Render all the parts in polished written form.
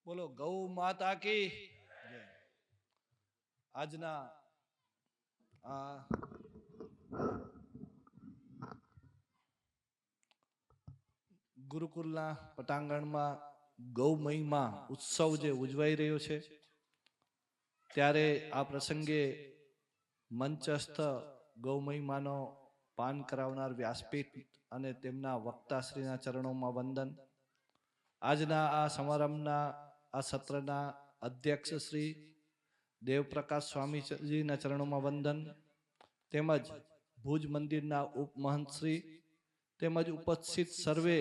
બોલો ગૌ માતા કી જય. આજના આ ગુરુકુલના પટાંગણમાં ગૌ મહિમા ઉત્સવ જે ઉજવાઈ રહ્યો છે ત્યારે આ પ્રસંગે મંચસ્થ ગૌ મહિમાનો પાન કરાવનાર વ્યાસપીઠ અને તેમના વક્તાશ્રીના ચરણોમાં વંદન. આજના આ સમારંભના આ સત્રના અધ્યક્ષ શ્રી દેવપ્રકાશ સ્વામીજીના ચરણોમાં વંદન, તેમજ ભુજ મંદિરના ઉપમહંત શ્રી તેમજ ઉપસ્થિત સર્વે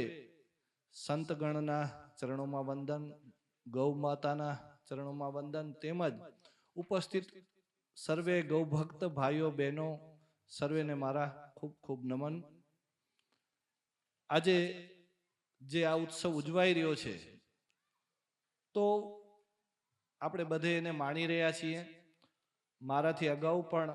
સંતગણના ચરણોમાં વંદન, ગૌ માતાના ચરણોમાં વંદન, તેમજ ઉપસ્થિત સર્વે ગૌભક્ત ભાઈઓ બહેનો સર્વેને મારા ખૂબ ખૂબ નમન. આજે જે આ ઉત્સવ ઉજવાઈ રહ્યો છે તો આપણે બધે એને માણી રહ્યા છીએ. મારાથી અગાઉ પણ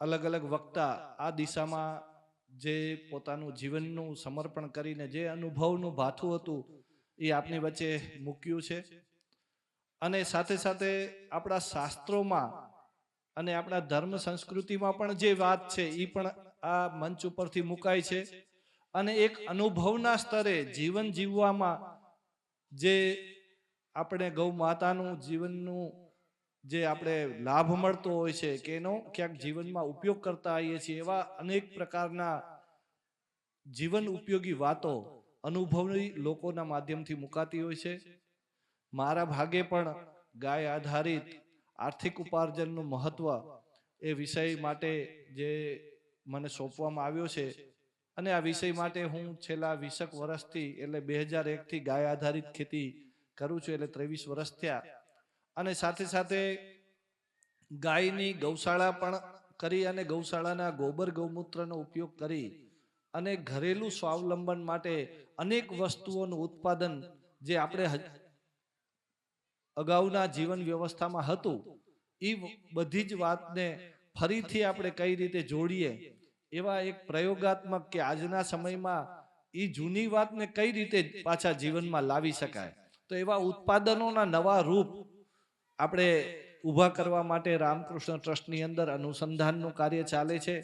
અલગ અલગ વક્તા આ દિશામાં જે પોતાનું જીવનનું સમર્પણ કરીને જે અનુભવનું ભાથું હતું એ આપની વચ્ચે મૂક્યું છે. અને સાથે સાથે આપણા શાસ્ત્રોમાં અને આપણા ધર્મ સંસ્કૃતિમાં પણ જે વાત છે એ પણ આ મંચ ઉપરથી મુકાય છે. અને એક અનુભવના સ્તરે જીવન જીવવામાં જે આપણે ગૌ માતાનું જીવનનું જે આપણે લાભ મળતો હોય છે કે એનો ક્યાંક જીવનમાં ઉપયોગ કરતા આવીએ છીએ, એવા અનેક પ્રકારના જીવન ઉપયોગી વાતો અનુભવી લોકોના માધ્યમથી મુકાતી હોય છે. મારા ભાગે પણ ગાય આધારિત આર્થિક ઉપાર્જનનું મહત્વ એ વિષય માટે જે મને સોંપવામાં આવ્યો છે અને આ વિષય માટે હું છેલ્લા 20 વર્ષથી એટલે 2001થી ગાય આધારિત ખેતી કરું છું, એટલે 23 વર્ષ થયા. અને સાથે સાથે ગાયની ગૌશાળા પણ કરી અને ગૌશાળાના ગોબર ગૌમૂત્રનો ઉપયોગ કરી અને ઘરેલું સ્વાવલંબન માટે અનેક વસ્તુઓનું ઉત્પાદન જે આપણે અગાઉના જીવન વ્યવસ્થામાં હતું એ બધી જ વાતને ફરીથી આપણે કઈ રીતે જોડીએ એવા એક પ્રયોગાત્મક કે આજના સમયમાં એ જૂની વાતને કઈ રીતે પાછા જીવનમાં લાવી શકાય, તો એવા ઉત્પાદનોના નવા રૂપ આપણે ઊભા કરવા માટે રામકૃષ્ણ ટ્રસ્ટની અંદર અનુસંધાનનું કાર્ય ચાલે છે.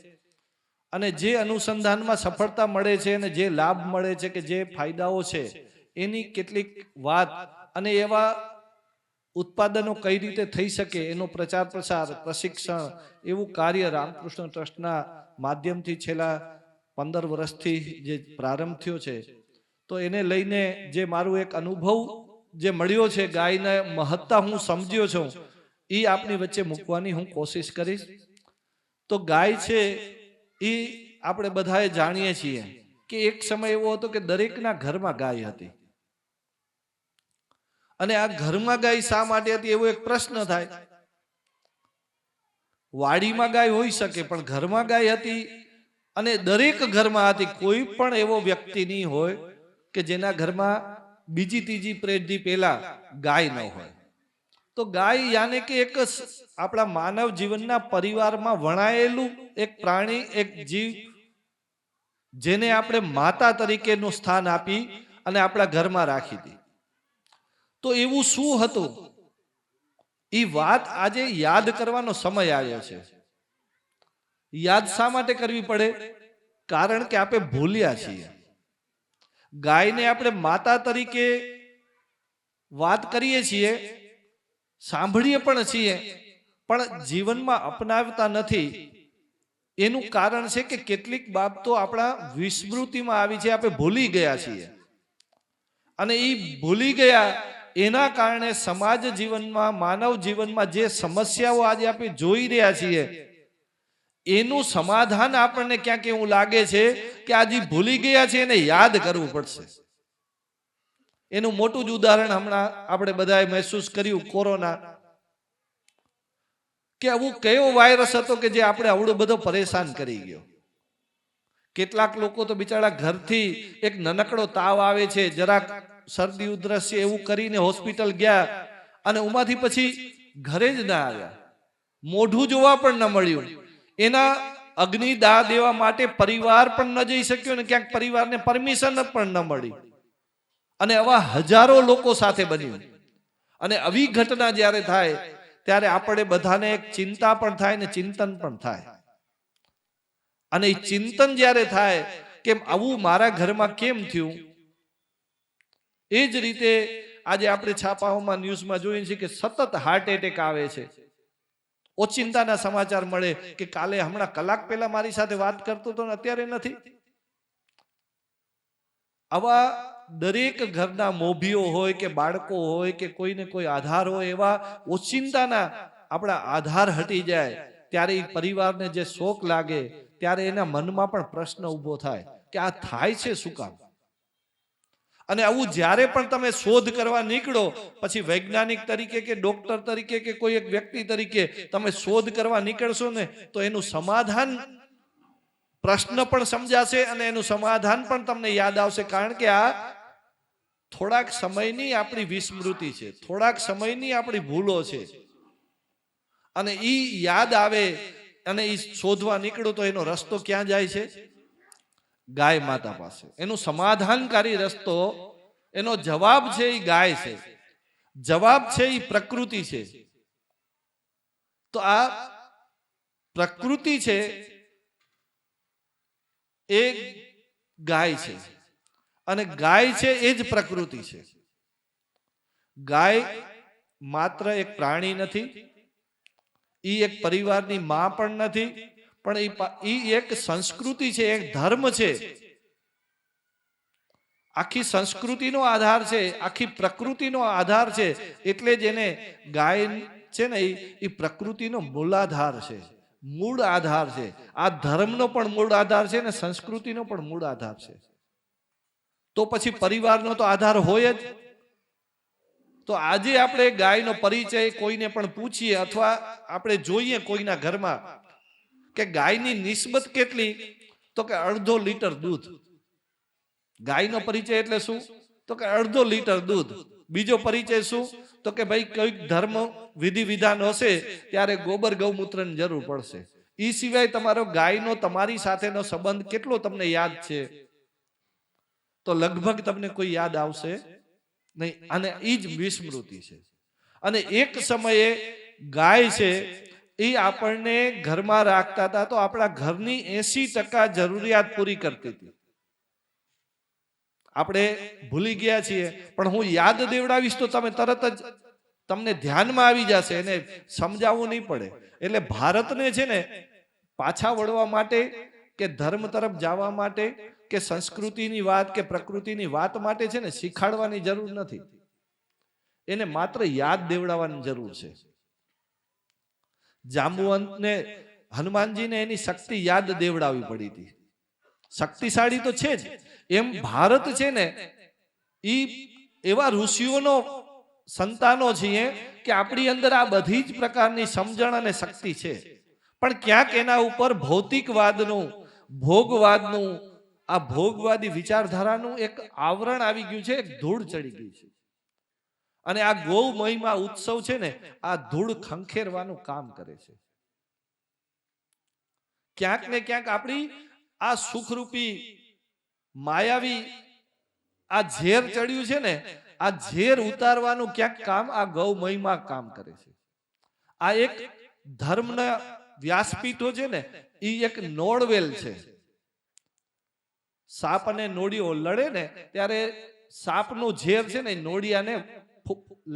અને જે અનુસંધાનમાં સફળતા મળે છે અને જે લાભ મળે છે કે જે ફાયદાઓ છે એની કેટલીક વાત અને એવા ઉત્પાદનો કઈ રીતે થઈ શકે એનો પ્રચાર પ્રસાર પ્રશિક્ષણ એવું કાર્ય રામકૃષ્ણ ટ્રસ્ટના માધ્યમથી છેલ્લા 15 વર્ષથી જે પ્રારંભ થયો છે, તો એને લઈને જે મારું એક અનુભવ જે મળ્યો છે, ગાયના મહત્તા હું સમજ્યો છું, એ આપની વચ્ચે મૂકવાની હું કોશિશ કરીશ. તો ગાય છે એ આપણે બધાએ જાણીએ છીએ કે એક સમય એવો હતો કે દરેકના ઘરમાં ગાય હતી. અને આ ઘરમાં ગાય શા માટે હતી એવો એક પ્રશ્ન થાય. વાડીમાં ગાય હોઈ શકે પણ ઘરમાં ગાય હતી અને દરેક ઘરમાં હતી. કોઈ પણ એવો વ્યક્તિ નહીં હોય કે જેના ઘરમાં બીજી ત્રીજી પેઢી પહેલા ગાય ન હોય. તો ગાય યાને કે એક આપણા માનવ જીવનના પરિવારમાં વણાયેલું એક પ્રાણી, એક જીવ, જેને આપણે માતા તરીકેનું સ્થાન આપી અને આપણા ઘરમાં રાખી હતી. તો એવું શું હતું એ વાત આજે યાદ કરવાનો સમય આવ્યો છે. યાદ શા માટે કરવી પડે? કારણ કે આપણે ભૂલ્યા છીએ. ગાયને આપણે માતા તરીકે વાત કરીએ છીએ, સાંભળીએ પણ છીએ, પણ જીવનમાં અપનાવતા નથી. એનું કારણ છે કે કેટલીક બાબતો આપણા વિસ્મૃતિમાં આવી છે, આપણે ભૂલી ગયા છીએ. અને એ ભૂલી ગયા એના કારણે સમાજ જીવનમાં, માનવ જીવનમાં જે સમસ્યાઓ આજે આપણે જોઈ રહ્યા છીએ એનું સમાધાન આપણને ક્યાંક એવું લાગે છે કે આજે ભૂલી ગયા છે એને યાદ કરવું પડશે. એનું મોટું જ ઉદાહરણ હમણાં આપણે બધાએ મહેસૂસ કર્યું, કોરોના. કે આવું કયો વાયરસ હતો કે જે આપણે આવડો બધો પરેશાન કરી ગયો. કેટલાક લોકો તો બિચારા ઘરથી એક નાનકડો તાવ આવે છે, જરાક શરદી ઉધરસ છે એવું કરીને હોસ્પિટલ ગયા અને ઉમાંથી પછી ઘરે જ ના આવ્યા, મોઢું જોવા પણ ન મળ્યું. એના અગ્નિદાહ દેવા માટે પરિવાર પણ ન જઈ શક્યો ને ક્યાંક પરિવારને પરમિશન પણ ન મળી. અને આવા હજારો લોકો સાથે બન્યું. અને આવી ઘટના જ્યારે થાય ત્યારે આપણે બધાને એક ચિંતા પણ થાય ને ચિંતન પણ થાય. અને એ ચિંતન જ્યારે થાય કે આવું મારા ઘરમાં કેમ થયું, એ જ રીતે આજે આપણે છાપાઓમાં ન્યૂઝમાં જોઈએ છીએ કે સતત હાર્ટ એટેક આવે છે. ઓચિંતાના સમાચાર મળે કે કાલે હમણાં કલાક પહેલા મારી સાથે વાત કરતો હતો ને અત્યારે નથી. આવા દરેક ઘરના મોભીઓ હોય કે બાળકો હોય કે કોઈને કોઈ આધાર હોય, એવા ઓચિંતાના આપણા આધાર હટી જાય ત્યારે એ પરિવારને જે શોક લાગે ત્યારે એના મનમાં પણ પ્રશ્ન ઊભો થાય કે આ થાય છે શું કામ. અને આવું જ્યારે પણ તમે શોધ કરવા નીકળો, પછી વૈજ્ઞાનિક તરીકે કે ડોક્ટર તરીકે કે કોઈ એક વ્યક્તિ તરીકે તમે શોધ કરવા નીકળશો ને તો એનું સમાધાન, પ્રશ્ન પણ સમજાશે અને એનું સમાધાન પણ તમને યાદ આવશે. કારણ કે આ થોડાક સમયની આપણી વિસ્મૃતિ છે, થોડાક સમયની આપણી ભૂલો છે. અને ઈ યાદ આવે અને ઈ શોધવા નીકળો તો એનો રસ્તો ક્યાં જાય છે? ગાય માતા પાસે. એનું સમાધાનકારી રસ્તો, એનો જવાબ છે એ ગાય છે, જવાબ છે એ પ્રકૃતિ છે. તો આ પ્રકૃતિ છે એ ગાય છે અને ગાય છે એ જ પ્રકૃતિ છે. ગાય માત્ર એક પ્રાણી નથી, ઈ એક પરિવારની માં પણ નથી, પણ ઈ એક સંસ્કૃતિ છે, એક ધર્મ છે. આખી સંસ્કૃતિનો આધાર છે, આખી પ્રકૃતિનો આધાર છે. એટલે જ એને ગાય છે ને એ પ્રકૃતિનો મૂલાધાર છે, મૂળ આધાર છે. આ ધર્મનો પણ મૂળ આધાર છે ને સંસ્કૃતિનો પણ મૂળ આધાર છે. તો પછી પરિવારનો તો આધાર હોય જ. તો આજે આપણે ગાયનો પરિચય કોઈને પણ પૂછીએ અથવા આપણે જોઈએ કોઈના ઘરમાં કે ગાયની નિસ્બત કેટલી, તો કે અડધો લીટર દૂધ. ગાયનો પરિચય એટલે શું? તો કે અડધો લીટર દૂધ. બીજો પરિચય શું? તો કે ભાઈ કોઈક ધર્મ વિધિ વિધાન હશે ત્યારે ગોબર ગૌમૂત્રની જરૂર પડશે. એ સિવાય તમારો ગાયનો તમારી સાથેનો સંબંધ કેટલો તમને યાદ છે? તો લગભગ તમને કોઈ યાદ આવશે નહીં. અને એ જ વિસ્મૃતિ છે. અને એક સમયે ગાય છે એ આપણને ઘરમાં રાખતા હતા તો આપણા ઘરની 80% જરૂરિયાત પૂરી કરતી હતી. આપણે ભૂલી ગયા છીએ, પણ હું યાદ દેવડાવીશ તો તમે તરત જ તમને ધ્યાનમાં આવી જશે, એને સમજાવવું નહીં પડે. એટલે ભારતને છે ને પાછા વળવા માટે કે ધર્મ તરફ જવા માટે કે સંસ્કૃતિની વાત કે પ્રકૃતિની વાત માટે છે ને શીખાડવાની જરૂર નથી, એને માત્ર યાદ દેવડાવવાની જરૂર છે. જાંબુવંતને હનુમાનજીને એની શક્તિ યાદ દેવડાવવી પડી હતી. શક્તિશાળી તો છે જ. એમ ભારત છે ને ઈ એવા ઋષિઓનો સંતાનો છીએ કે આપણી અંદર આ બધી જ પ્રકારની સમજણ અને શક્તિ છે. પણ ક્યાંક એના ઉપર ભૌતિકવાદનું, ભોગવાદનું, આ ભોગવાદી વિચારધારાનું એક આવરણ આવી ગયું છે, એક ધૂળ ચડી ગઈ છે. અને આ ગૌ મહિમા ઉત્સવ છે ને આ ધૂળ ખંખેરવાનું કામ કરે છે. ક્યાંક ને ક્યાંક આપણી આ સુખરૂપી માયાવી આ ઝેર ચડ્યું છે ને, આ ઝેર ઉતારવાનું ક્યાંક કામ આ ગૌ મહિમા કામ કરે છે. આ એક ધર્મના વ્યાસપીઠો છે ને એ એક નોળવેલ છે. સાપ અને નોળીઓ લડે ને ત્યારે સાપનું ઝેર છે ને નોળિયાને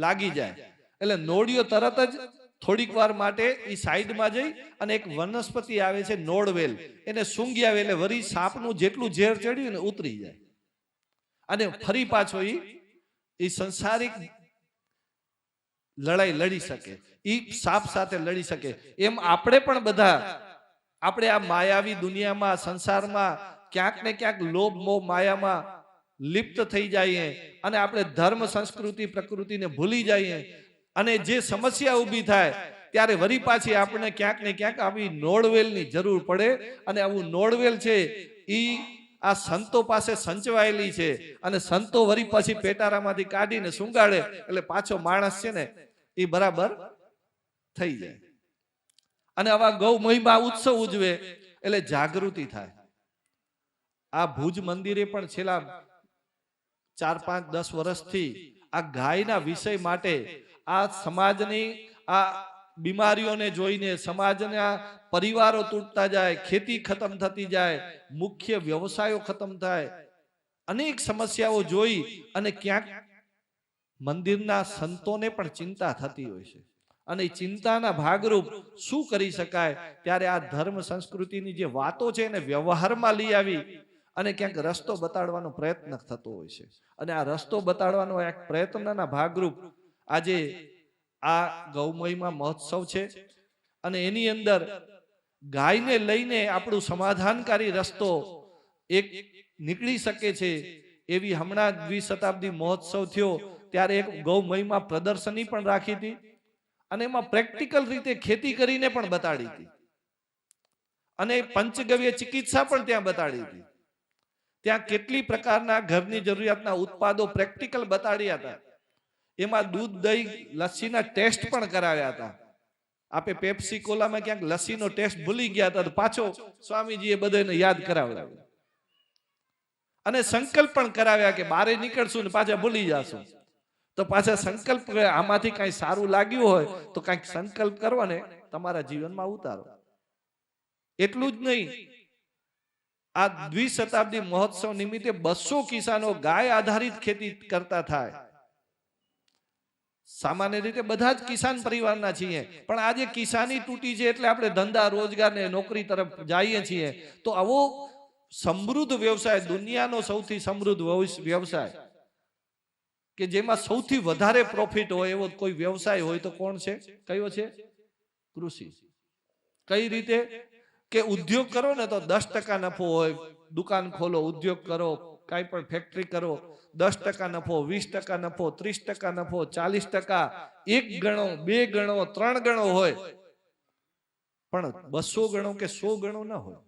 લાગી જાય એટલે નોળિયો તરત જ થોડીક વાર માટે એ સાઈડમાં જઈ અને એક વનસ્પતિ આવે છે નોળવેલ, એને સૂંઘી આવે એટલે વળી સાપનું જેટલું ઝેર ચડ્યું ને ઉતરી જાય અને ફરી પાછો એ સંસારિક લડાઈ લડી શકે, એ સાપ સાથે લડી શકે. એમ આપણે પણ બધા આપણે આ માયાવી દુનિયામાં, સંસારમાં ક્યાંક ને ક્યાંક લોભ મોહ માયામાં લિપ્ત થઈ જઈએ અને આપણે ધર્મ સંસ્કૃતિ પ્રકૃતિને ભૂલી જઈએ અને જે સમસ્યા ઊભી થાય ત્યારે વળી પાછી આપણે ક્યાંક ને ક્યાંક આવી નોળવેલની જરૂર પડે. અને આવું નોળવેલ છે એ આ સંતો પાસે સંચવાયેલી છે અને સંતો વળી પછી પેટારામાંથી કાઢીને સુંગાડે એટલે પાછો માણસ છે ને એ બરાબર થઈ જાય. અને આવા ગૌ મહિમા ઉત્સવ ઉજવે એટલે જાગૃતિ થાય. આ ભુજ મંદિરે પણ છેલ્લા 4-5-10 વર્ષથી આ ગાયના વિષય માટે આ સમાજની આ બીમારીઓને જોઈને સમાજના પરિવારો તૂટતા જાય, ખેતી ખતમ થતી જાય, મુખ્ય વ્યવસાયો ખતમ થાય, અનેક સમસ્યાઓ જોઈ અને ક્યાંક મંદિરના સંતોને પણ ચિંતા થતી હોય છે. અને ચિંતાના ભાગરૂપ શું કરી શકાય, ત્યારે આ ધર્મ સંસ્કૃતિની જે વાતો છે એને વ્યવહારમાં લઈ આવી અને ક્યાંક રસ્તો બતાડવાનો પ્રયત્ન થતો હોય છે. અને આ રસ્તો બતાડવાનો એક પ્રયત્નના ભાગરૂપ આજે આ ગૌમયમાં મહોત્સવ છે. અને એની અંદર ગાયને લઈને આપણું સમાધાનકારી રસ્તો એક નીકળી શકે છે એવી હમણાં દ્વિશતાબ્દી મહોત્સવ થયો ત્યારે એક ગૌમયમાં પ્રદર્શની પણ રાખી હતી અને એમાં પ્રેક્ટિકલ રીતે ખેતી કરીને પણ બતાડી હતી અને પંચગવ્ય ચિકિત્સા પણ ત્યાં બતાડી હતી. ત્યાં કેટલી પ્રકારના ઘરની જરૂરિયાતના ઉત્પાદો પ્રેક્ટિકલ બતાડ્યા હતા. એમાં દૂધ, દહીં, લસ્સીના ટેસ્ટ પણ કરાવ્યા હતા. આપે પેપ્સી કોલામાં ક્યાંક લસ્સીનો ટેસ્ટ ભૂલી ગયા હતા તો પાછો સ્વામીજીએ બધાને યાદ કરાવ્યા અને સંકલ્પ પણ કરાવ્યા કે બારે નીકળશું ને પાછા ભૂલી જાશું. તો પાછા સંકલ્પ આમાંથી કઈ સારું લાગ્યું હોય તો કઈક સંકલ્પ કરો ને તમારા જીવનમાં ઉતારો. એટલું જ નહીં, આ દ્વિશતાબ્દી મહોત્સવ નિમિત્તે 200 કિસાનો ગાય આધારિત ખેતી કરતા થાય. સામાન્ય રીતે બધા જ કિસાન પરિવારના છીએ, પણ આજે કિસાની તૂટી છે એટલે આપણે ધંધા, રોજગાર ને નોકરી તરફ જઈએ છીએ. તો આવો સમૃદ્ધ વ્યવસાય, દુનિયાનો સૌથી સમૃદ્ધ વ્યવસાય કે જેમાં સૌથી વધારે પ્રોફિટ હોય એવો કોઈ વ્યવસાય હોય તો કોણ છે? કયો છે? કૃષિ. કઈ રીતે કે ઉદ્યોગ કરો ને તો 10% નફો હોય. દુકાન ખોલો, ઉદ્યોગ કરો, કઈ પણ ફેક્ટરી કરો, 10% નફો, 20% નફો, 30% નફો, 40%, 1 ગણો, 2 ગણો, 3 ગણો હોય, પણ 200 ગણો કે 100 ગણો ના હોય.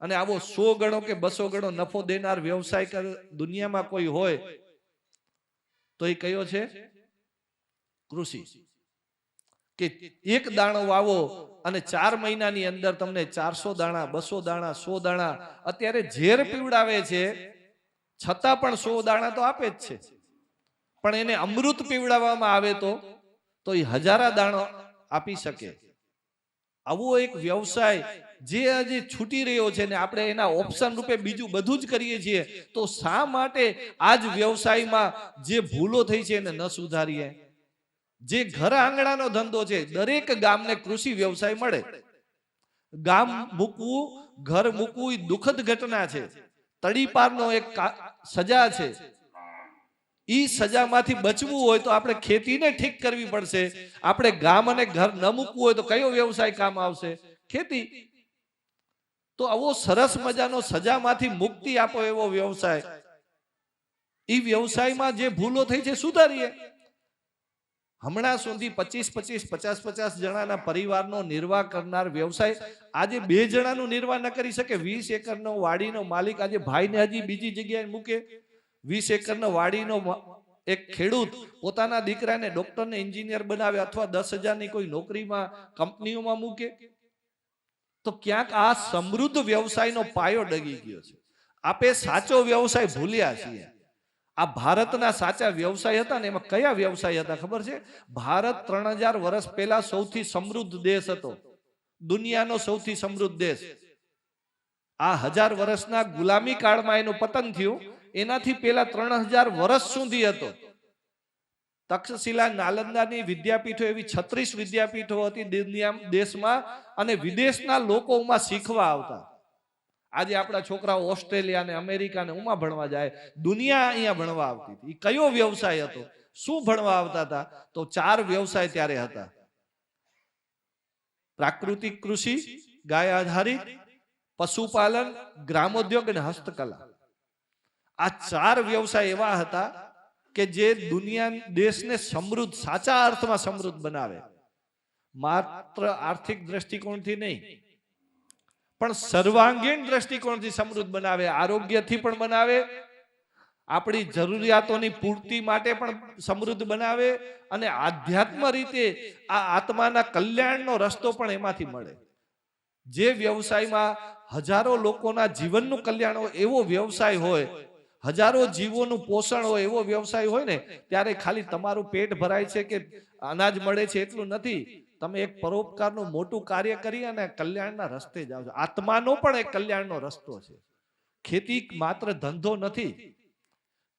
અને આવો 100 ગણો કે 200 ગણો નફો દેનાર વ્યવસાય દુનિયામાં કોઈ હોય તો એ કયો છે? કૃષિ. કે એક દાણો વાવો અને 4 મહિનાની અંદર તમને 400 દાણા, 200 દાણા, 100 દાણા, અત્યારે ઝેર પીવડાવે છે છતાં પણ 100 દાણા તો આપે જ છે, પણ એને અમૃત પીવડાવવામાં આવે તો એ હજારા દાણો આપી શકે. આવો એક વ્યવસાય જે આજે છૂટી રહ્યો છે ને આપણે એના ઓપ્શન રૂપે બીજું બધું જ કરીએ છીએ, તો શા માટે આજ વ્યવસાયમાં જે ભૂલો થઈ છે એને ન સુધારીએ? જે ઘર આંગણાનો ધંધો છે, દરેક ગામને કૃષિ વ્યવસાય મળે. ગામ મૂકવું, ઘર મૂકવું એ દુઃખદ ઘટના છે. તડીપારનો એક સજા છે. ઈ સજામાંથી બચવું હોય તો આપણે ખેતીને ઠીક કરવી પડશે. આપણે ગામ અને ઘર ન મૂકવું હોય તો કયો વ્યવસાય કામ આવશે? ખેતી. તો આવો સરસ મજાનો સજામાંથી મુક્તિ આપો એવો વ્યવસાય, ઈ વ્યવસાયમાં જે ભૂલો થઈ છે સુધારીએ. હમણાં સુધી 25-25, 50-50 જણાના પરિવારનો નિર્વાહ કરનાર વ્યવસાય આજે 2 જણાનું નિર્વાહ ન કરી શકે. 20 એકરનો વાડીનો માલિક આજે ભાઈને હજી બીજી જગ્યાએ મૂકે. 20 એકરનો વાડીનો એક ખેડૂત પોતાના દીકરાને ડોક્ટર ને એન્જિનિયર બનાવે અથવા 10,000ની કોઈ નોકરીમાં, કંપનીઓમાં મૂકે. તો ક્યાંક આ સમૃદ્ધ વ્યવસાયનો પાયો ડગી ગયો છે. આપે સાચો વ્યવસાય ભૂલ્યા છીએ. આ ભારતના સાચા વ્યવસાય હતા ને એમાં કયા વ્યવસાય હતા ખબર છે? ભારત 3000 વર્ષ પહેલા સૌથી સમૃદ્ધ દેશ હતો, દુનિયાનો સૌથી સમૃદ્ધ દેશ. આ 1000 વર્ષના ગુલામી કાળમાં એનું પતન થયું. એનાથી પહેલા 3000 વર્ષ સુધી હતો. તક્ષશિલા, નાલંદાની વિદ્યાપીઠો, એવી 36 વિદ્યાપીઠો હતી દેશમાં, અને વિદેશના લોકોમાં શીખવા આવતા. આજે આપણા છોકરાઓ ઓસ્ટ્રેલિયા ને અમેરિકા ને ઉમાં ભણવા જાય, દુનિયા અહીંયા ભણવા આવતી હતી. કયો વ્યવસાય હતો? શું ભણવા આવતા હતા? તો 4 વ્યવસાય ત્યારે હતા: પ્રાકૃતિક કૃષિ, ગાય આધારિત, પશુપાલન, ગ્રામોદ્યોગ અને હસ્તકલા. આ 4 વ્યવસાય એવા હતા કે જે દુનિયા, દેશને સમૃદ્ધ, સાચા અર્થમાં સમૃદ્ધ બનાવે. માત્ર આર્થિક દ્રષ્ટિકોણથી નહીં, પણ સર્વાંગીણ દ્રષ્ટિકોણથી સમૃદ્ધ બનાવે. આરોગ્યથી પણ બનાવે, આપણી જરૂરિયાતોની પૂર્તિ માટે પણ સમૃદ્ધ બનાવે, અને આધ્યાત્મ રીતે આ આત્માના કલ્યાણનો રસ્તો પણ એમાંથી મળે. જે વ્યવસાયમાં હજારો લોકોના જીવનનું કલ્યાણ હોય એવો વ્યવસાય હોય, હજારો જીવોનું પોષણ હોય એવો વ્યવસાય હોય ને ત્યારે ખાલી તમારું પેટ ભરાય છે કે અનાજ મળે છે એટલું નથી. તમે એક પરોપકારનું મોટું કાર્ય કરી અને કલ્યાણના રસ્તે જાઓ છો. આત્માનો પણ એક કલ્યાણનો રસ્તો છે. ખેતી માત્ર ધંધો નથી,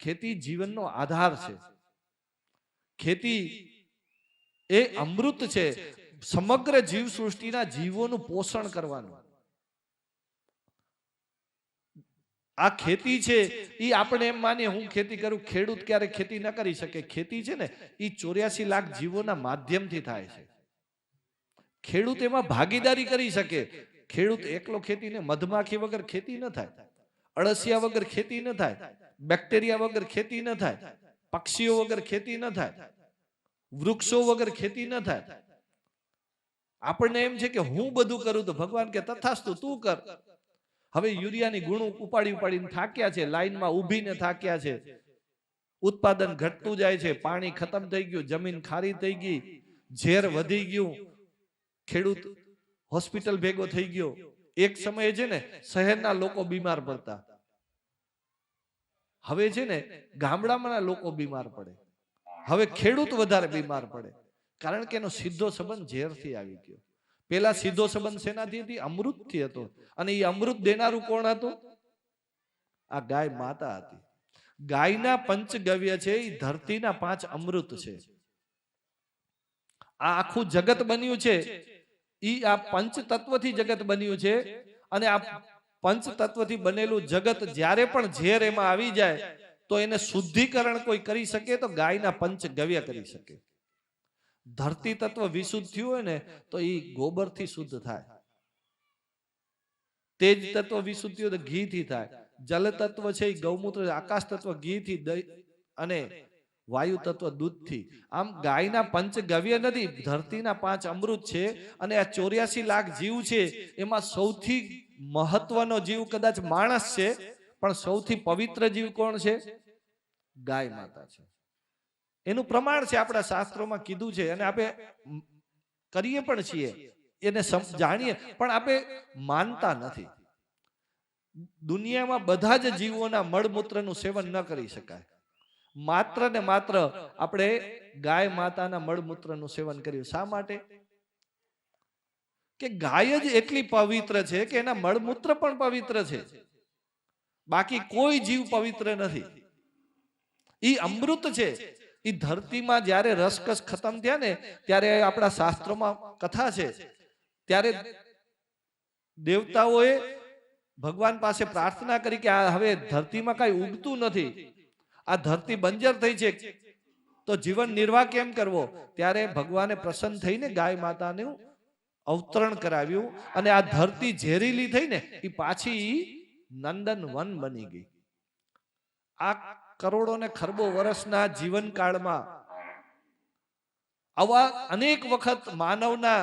ખેતી જીવનનો આધાર છે. ખેતી એ અમૃત છે સમગ્ર જીવ સૃષ્ટિના જીવોનું પોષણ કરવાનું. આ ખેતી છે એ આપણે એમ માનીએ હું ખેતી કરું, ખેડૂત ક્યારે ખેતી ન કરી શકે. ખેતી છે ને એ 84 લાખ જીવોના માધ્યમથી થાય છે. ખેડૂત એમાં ભાગીદારી કરી શકે. ખેડૂત એકલો ખેતી ને, મધમાખી વગર ખેતી ન થાય, અળસિયા વગર ખેતી ન થાય, બેક્ટેરિયા વગર ખેતી ન થાય, પક્ષીઓ વગર ખેતી ન થાય, વૃક્ષો વગર ખેતી ન થાય. આપણને એમ છે કે હું બધું કરું તો ભગવાન કે તથાસ્તુ તું કર. હવે યુરિયાની ગુણું ઉપાડીને થાક્યા છે, લાઈનમાં ઊભીને થાક્યા છે, ઉત્પાદન ઘટતું જાય છે, પાણી ખતમ થઈ ગયું, જમીન ખારી થઈ ગઈ, ઝેર વધી ગયું, ખેડૂત હોસ્પિટલ ભેગો થઈ ગયો. એક સમયે છે ને શહેરના લોકો બીમાર પડતા, હવે છે ને ગામડામાંના લોકો બીમાર પડે. હવે ખેડૂત વધારે બીમાર પડે કારણ કે એનો સીધો સંબંધ ઝેરથી આવી ગયો. પેલા સીધો સંબંધ શેનાથી હતી? અમૃતથી હતો. અને એ અમૃત દેનારું કોણ હતું? આ ગાય માતા હતી. ગાયના પંચગવ્ય છે એ ધરતીના 5 અમૃત છે. આ આખું જગત બન્યું છે ઈ આ પંચ તત્વથી જગત બન્યું છે. અને આ પંચ તત્વથી બનેલું જગત જ્યારે પણ ઝેર એમાં આવી જાય તો એને શુદ્ધિકરણ કોઈ કરી શકે તો ગાયના પંચગવ્ય કરી શકે. ધરતી તત્વ વિશુદ્ધ થયું હોય ને તો એ ગોબરથી શુદ્ધ થાય, તેજ તત્વ વિશુદ્ધ થયું તો ઘીથી થાય, જલ તત્વ છે એ ગૌમૂત્ર, આકાશ તત્વ ઘીથી અને વાયુ તત્વ દૂધથી. આમ ગાયના પંચગવ્ય નથી, ધરતીના 5 અમૃત છે. અને આ 84 લાખ જીવ છે એમાં સૌથી મહત્વનો જીવ કદાચ માણસ છે, પણ સૌથી પવિત્ર જીવ કોણ છે? ગાય માતા છે. એનું પ્રમાણ છે આપણા શાસ્ત્રોમાં કીધું છે અને આપણે કરીએ પણ છીએ, એને જાણીએ પણ આપણે માનતા નથી. દુનિયામાં બધા જ જીવોના મળમૂત્રનું સેવન ન કરી શકાય. માત્ર ને માત્ર આપણે ગાય માતાના મળમૂત્રનું સેવન કર્યું. શા માટે? કે ગાય જ એટલી પવિત્ર છે કે એના મળમૂત્ર પણ પવિત્ર છે. બાકી કોઈ જીવ પવિત્ર નથી. ઈ અમૃત છે. ઈ ધરતીમાં જ્યારે રસકસ ખતમ થયા ને ત્યારે આપણા શાસ્ત્રોમાં કથા છે, ત્યારે દેવતાઓએ ભગવાન પાસે પ્રાર્થના કરી કે આ હવે ધરતીમાં કઈ ઉગતું નથી, આ ધરતી બંજર થઈ છે તો જીવન નિર્વાહ કેમ કરવો? ત્યારે ભગવાને પ્રસન્ન થઈને ગાય માતાનું અવતરણ કરાવ્યું અને આ ધરતી ઝેરીલી થઈ ને એ પાછી નંદન વન બની ગઈ. આ કરોડો ને ખરબો વર્ષના જીવનકાળમાં આવા અનેક વખત માનવના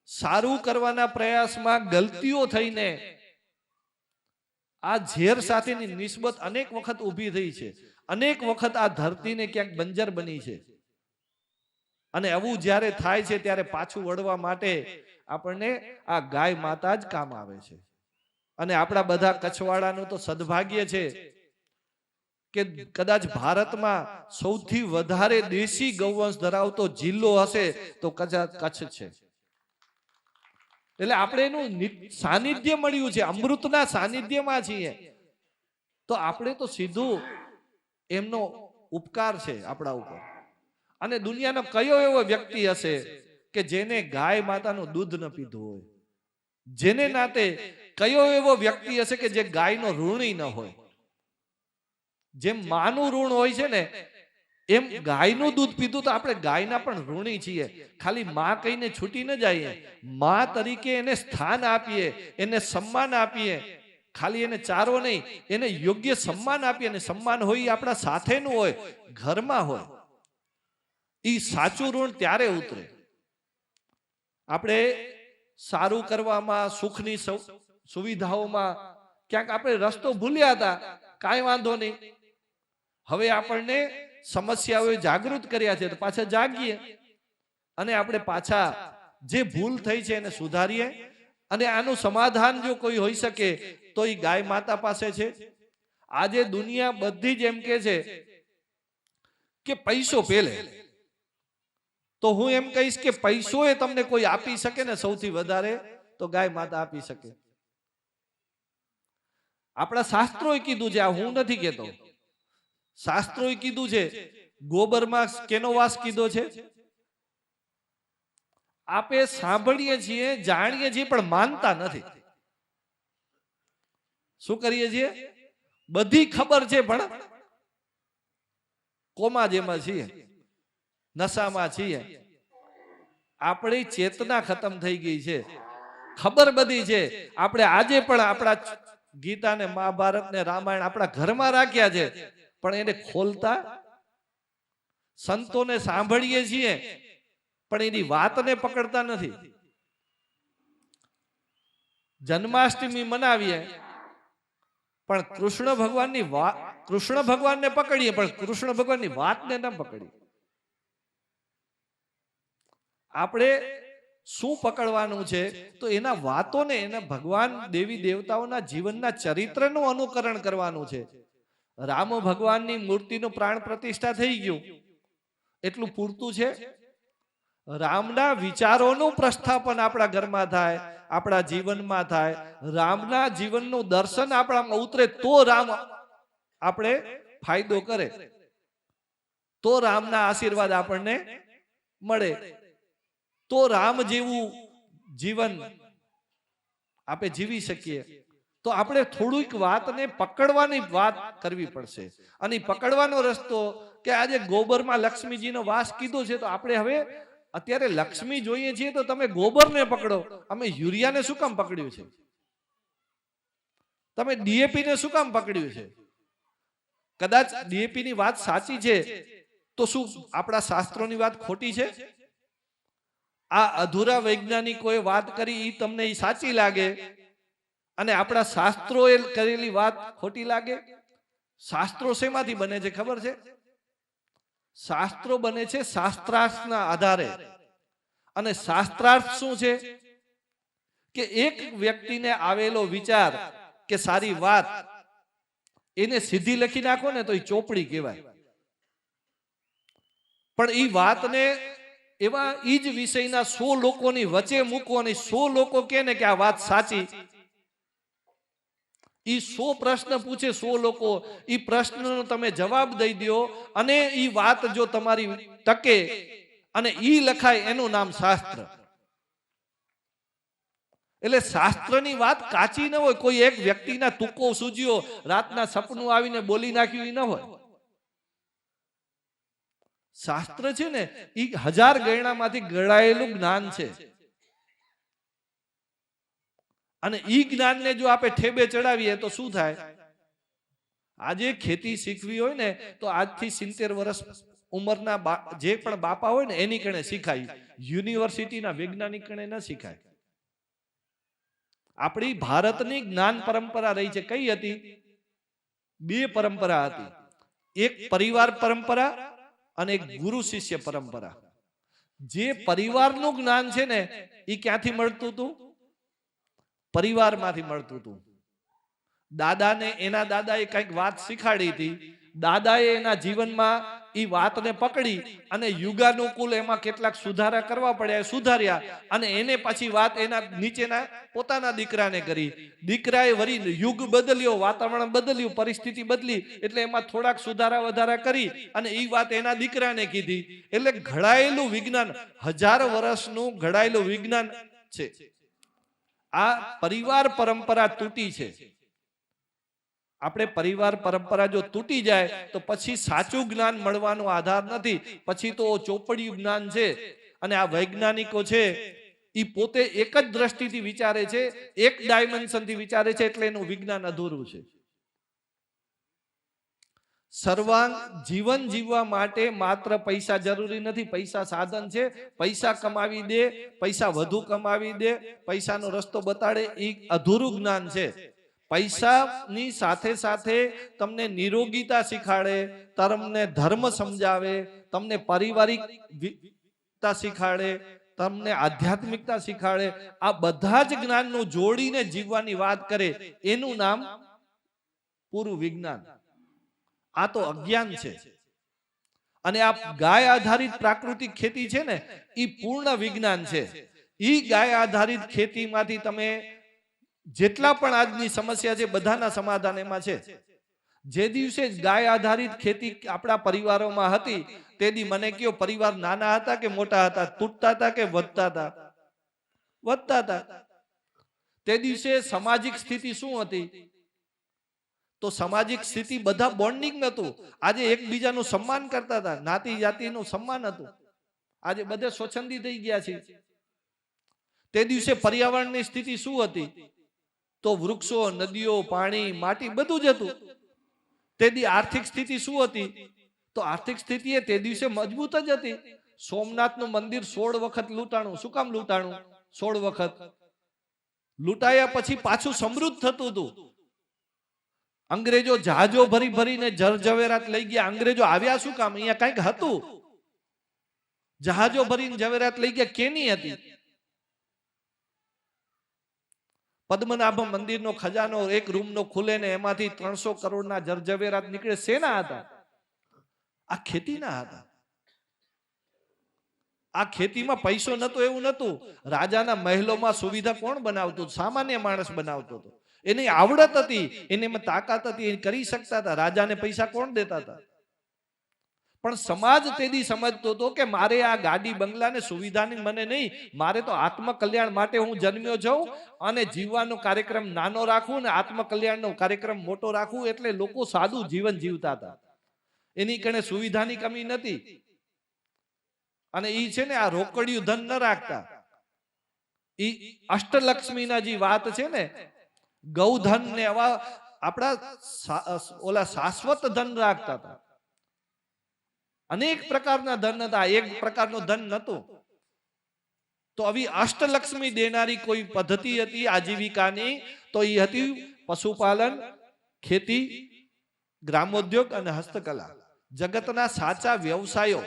સારું કરવાના પ્રયાસમાં ગલતીઓ થઈને આ ઝેર સાથેની નિસ્બત અનેક વખત ઊભી થઈ છે. અનેક વખત આ ધરતીને ક્યાંક બંજર બની છે. અને આવું જ્યારે થાય છે ત્યારે પાછું વળવા માટે આપણને આ ગાય માતા જ કામ આવે છે. અને આપણા બધા કચ્છવાળાનું તો સદભાગ્ય છે કે કદાચ ભારતમાં સૌથી વધારે દેશી ગૌવંશ ધરાવતો જિલ્લો હશે તો કદાચ કચ્છ છે. એટલે આપણે એનું સાનિધ્ય મળ્યું છે, અમૃતના સાનિધ્યમાં છીએ. તો આપણે તો સીધું એમનો ઉપકાર છે આપણા ઉપર. અને દુનિયાનો કયો એવો વ્યક્તિ હશે કે જેને ગાય માતાનું દૂધ ન પીધું હોય? જેને નાતે કયો એવો વ્યક્તિ હશે કે જે ગાયનો ઋણી ન હોય? જેમ માનું ઋણ હોય છે ને એમ ગાયનું દૂધ પીધું તો આપણે ગાયના પણ ઋણી છીએ. ખાલી માં કહીને છૂટી ન જઈએ, માં તરીકે એને સ્થાન આપીએ, એને સન્માન આપીએ. ખાલી એને ચારો નહીં, એને યોગ્ય સન્માન આપીએ. અને સન્માન હોય એ આપણા સાથેનું હોય, ઘરમાં હોય. એ સાચું ઋણ ત્યારે ઉતરે. આપણે સારું કરવામાં, સુખની સુવિધાઓમાં ક્યાંક આપણે રસ્તો ભૂલ્યા હતા, કાંઈ વાંધો નહીં. હવે આપણને સમસ્યાઓએ જાગૃત કર્યા છે તો પાછા જાગીએ અને આપણે પાછા જે ભૂલ થઈ છે એને સુધારીએ. અને આનું સમાધાન જો કોઈ હોઈ શકે તો એ ગાય માતા પાસે છે. આજે દુનિયા બધી જ એમ કે છે કે પૈસો પેલે, તો હું એમ કહીશ કે પૈસો એ તમને કોઈ આપી શકે ને સૌથી વધારે તો ગાય માતા આપી શકે. આપણા શાસ્ત્રોએ કીધું છે, આ હું નથી કહેતો, શાસ્ત્રોએ કીધું છે. ગોબરમાં કેનો વાસ કીધો છે? આપે સાંભળીએ છીએ, જાણીએ છીએ, પણ માનતા નથી. શું કરીએ છીએ? બધી ખબર છે પણ કોમા જેમાં છીએ, નશામાં છીએ. આપણી ચેતના ખતમ થઈ ગઈ છે. ખબર બધી છે, આપણે આજે પણ આપણા ગીતા ને મહાભારત ને રામાયણ આપણા ઘરમાં રાખ્યા છે, પણ એને ખોલતા, સંતોને સાંભળીએ છીએ પણ એની વાતને પકડતા નથી. જન્માષ્ટમી મનાવીએ પણ કૃષ્ણ ભગવાનની વાત, કૃષ્ણ ભગવાનને પકડીએ પણ કૃષ્ણ ભગવાનની વાતને ન પકડીએ. આપણે શું પકડવાનું છે? તો એના વાતોને, એના ભગવાન દેવી દેવતાઓના જીવનના ચરિત્રનું અનુકરણ કરવાનું છે. રામ ભગવાનની મૂર્તિનું પ્રાણ પ્રતિષ્ઠા થઈ ગયું, એટલું પૂરતું છે? રામના વિચારોનું પ્રસ્થાપન આપણા ઘરમાં થાય, આપણા જીવનમાં થાય. રામના જીવનનું દર્શન આપણામાં ઉતરે તો રામ આપણે ફાયદો કરે, તો રામના આશીર્વાદ આપણને મળે, તો રામ જેવું જીવન આપણે જીવી શકીએ. તો આપણે થોડીક વાતને પકડવાની વાત કરવી પડશે. અને પકડવાનો રસ્તો કે આજે ગોબરમાં લક્ષ્મીજીનો વાસ કીધો છે, તો આપણે હવે અત્યારે લક્ષ્મી જોઈએ છીએ તો તમે ગોબરને પકડો. અમે યુરિયાને શું કામ પકડ્યું છે? તમે ડીએપી ને શું કામ પકડ્યું છે? કદાચ ડીએપી ની વાત સાચી છે તો શું આપણા શાસ્ત્રોની વાત ખોટી છે? આ અધૂરા વૈજ્ઞાનિકોએ વાત કરી એ તમને સાચી લાગે અને આપણા શાસ્ત્રોએ કરેલી વાત ખોટી લાગે? શાસ્ત્રો શેમાંથી બને છે ખબર છે? શાસ્ત્રો બને છે શાસ્ત્રાર્થના આધારે. અને શાસ્ત્રાર્થ શું છે? કે એક વ્યક્તિને આવેલો વિચાર કે સારી વાત એને સીધી લખી નાખો ને તો એ ચોપડી કહેવાય. પણ એ વાતને એવા ઈ જ વિષયના 100 લોકોની વચ્ચે મૂકો અને 100 લોકો કહે ને કે આ વાત સાચી, ઈ 100 પ્રશ્ન પૂછે 100 લોકો, ઈ પ્રશ્નનો તમે જવાબ દઈ દો અને ઈ વાત જો તમારી ટકે અને ઈ લખાય, એનું નામ શાસ્ત્ર. એટલે શાસ્ત્રની વાત કાચી ન હોય. કોઈ એક વ્યક્તિના તુક્કો સૂજ્યો, રાતના સપનું આવીને બોલી નાખ્યું, ઈ ન હોય. શાસ્ત્ર છે ને ઈ 1000 ગયણામાંથી ઘડાયેલું જ્ઞાન છે. અને ઈ જ્ઞાનને જો આપણે ઠેબે ચડાવીએ તો શું થાય? આજે ખેતી શીખવી હોય ને તો આજથી 70 વર્ષ ઉંમરના જે પણ બાપા હોય ને એની કણે શીખાય, યુનિવર્સિટીના વૈજ્ઞાનિક કણે ન શીખાય. આપણી ભારતની જ્ઞાન પરંપરા રહી છે. કઈ હતી? 2 પરંપરા હતી. એક પરિવાર પરંપરા અને એક ગુરુ શિષ્ય પરંપરા. જે પરિવારનું જ્ઞાન છે ને એ ક્યાંથી મળતું હતું? પરિવારમાંથી મળતું હતું. દાદાને એના દાદાએ કંઈક વાત શીખાડી હતી, દાદાએ એના જીવનમાં એ વાતને પકડી અને યુગાનુકૂળ એમાં કેટલાક સુધારા કરવા પડ્યા, સુધાર્યા અને એને પછી વાત એના નીચેના પોતાના દીકરાને કરી. દીકરાએ વળી યુગ બદલ્યો, વાતાવરણ બદલ્યું, પરિસ્થિતિ બદલી એટલે એમાં થોડાક સુધારા વધારા કરી અને એ વાત એના દીકરાને કીધી. એટલે ઘડાયેલું વિજ્ઞાન, 1000 વર્ષનું ઘડાયેલું વિજ્ઞાન છે. આ પરિવાર પરંપરા તૂટી છે. આપણે પરિવાર પરંપરા જો તૂટી જાય તો પછી સાચું જ્ઞાન મળવાનો આધાર નથી, પછી તો ચોપડિયું જ્ઞાન છે. અને આ વૈજ્ઞાનિકો છે એ પોતે એક જ દ્રષ્ટિથી વિચારે છે, એક ડાયમેન્શનથી વિચારે છે, એટલે એનું વિજ્ઞાન અધૂરું છે. સર્વાંગ જીવન જીવવા માટે માત્ર પૈસા જરૂરી નથી. પૈસા સાધન છે. પૈસા કમાવી દે, પૈસા વધુ કમાવી દે, પૈસાનો રસ્તો બતાડે, એ અધૂરું જ્ઞાન છે. પૈસાની સાથે સાથે તમને નિરોગીતા શીખાડે, તમને ધર્મ સમજાવે, તમને પારિવારિકતા શીખાડે, તમને આધ્યાત્મિકતા શીખાડે. આ બધા જ જ્ઞાનનું જોડીને જીવવાની વાત કરે, એનું નામ પૂરું વિજ્ઞાન. આ તો અજ્ઞાન છે. અને આ ગાય આધારિત પ્રાકૃતિક ખેતી છે ને, એ પૂર્ણ વિજ્ઞાન છે. ઈ ગાય આધારિત ખેતીમાંથી તમે જેટલા પણ આજની સમસ્યા છે બધાના સમાધાન એમાં છે. જે દિવસે ગાય આધારિત ખેતી આપણા પરિવારોમાં હતી તે દી મને કયો પરિવાર નાના હતા કે મોટા હતા, તૂટતા હતા કે વધતા હતા? વધતા હતા. તે દિવસે સામાજિક સ્થિતિ શું હતી? તો સામાજિક સ્થિતિ બધા બોન્ડિંગ નતું. આજે એકબીજાનું સન્માન કરતા હતા, નાતી જાતિનું સન્માન હતું. આજે બધે સ્વચ્છંદી થઈ ગયા છે. તે દિવસે પર્યાવરણની સ્થિતિ શું હતી? તો વૃક્ષો, નદીઓ, પાણી, માટી બધું જ હતું. તે દી આર્થિક સ્થિતિ શું હતી? તો આર્થિક સ્થિતિ એ તે દિવસે મજબૂત જ હતી. સોમનાથનું મંદિર 16 વખત લૂંટાણું. શું કામ લૂંટાણું? 16 વખત લૂંટાયા પછી પાછું સમૃદ્ધ થતું હતું. અંગ્રેજો જહાજો ભરી ભરીને જવેરાત લઈ ગયા. અંગ્રેજો આવ્યા શું કામ? અહીંયા કંઈક હતું. જહાજો ભરીને જવેરાત લઈ ગયા. કેની હતી? પદ્મનાભ મંદિરનો ખજાનો એક રૂમનો ખુલે ને એમાંથી 300 કરોડના જવેરાત નીકળે. શેના હતા? આ ખેતીના હતા. આ ખેતીમાં પૈસો નતો એવું નતું. રાજાના મહેલોમાં સુવિધા કોણ બનાવતું? સામાન્ય માણસ બનાવતો હતો. એની આવડત હતી, એની તાકાત હતી, એ કરી શકતા હતા. રાજાને પૈસા કોણ દેતા હતા? પણ સમાજ તેદી સમજતો હતો કે મારે આ ગાડી બંગલા ને સુવિધાની મને નહીં, મારે તો આત્મકલ્યાણ માટે હું જન્મ્યો છું અને જીવવાનો કાર્યક્રમ નાનો રાખું ને આત્મકલ્યાણનો કાર્યક્રમ મોટો રાખું. એટલે લોકો સાદું જીવન જીવતા હતા. એની કણે સુવિધાની કમી નથી. અને ઈ છે ને આ રોકડિયું ધન ન રાખતા. ઈ અષ્ટલક્ષ્મીના જે વાત છે ને, ગૌધન ને આવા આપણા ઓલા શાશ્વત ધન રાખતા હતા. અનેક પ્રકારના ધન હતા, એક પ્રકારનો ધન નતો. તો આવી અષ્ટલક્ષ્મી દેનારી કોઈ પદ્ધતિ હતી આજીવિકાની, તો એ હતી પશુપાલન, ખેતી, ગ્રામોદ્યોગ અને હસ્તકલા. જગતના સાચા વ્યવસાયો,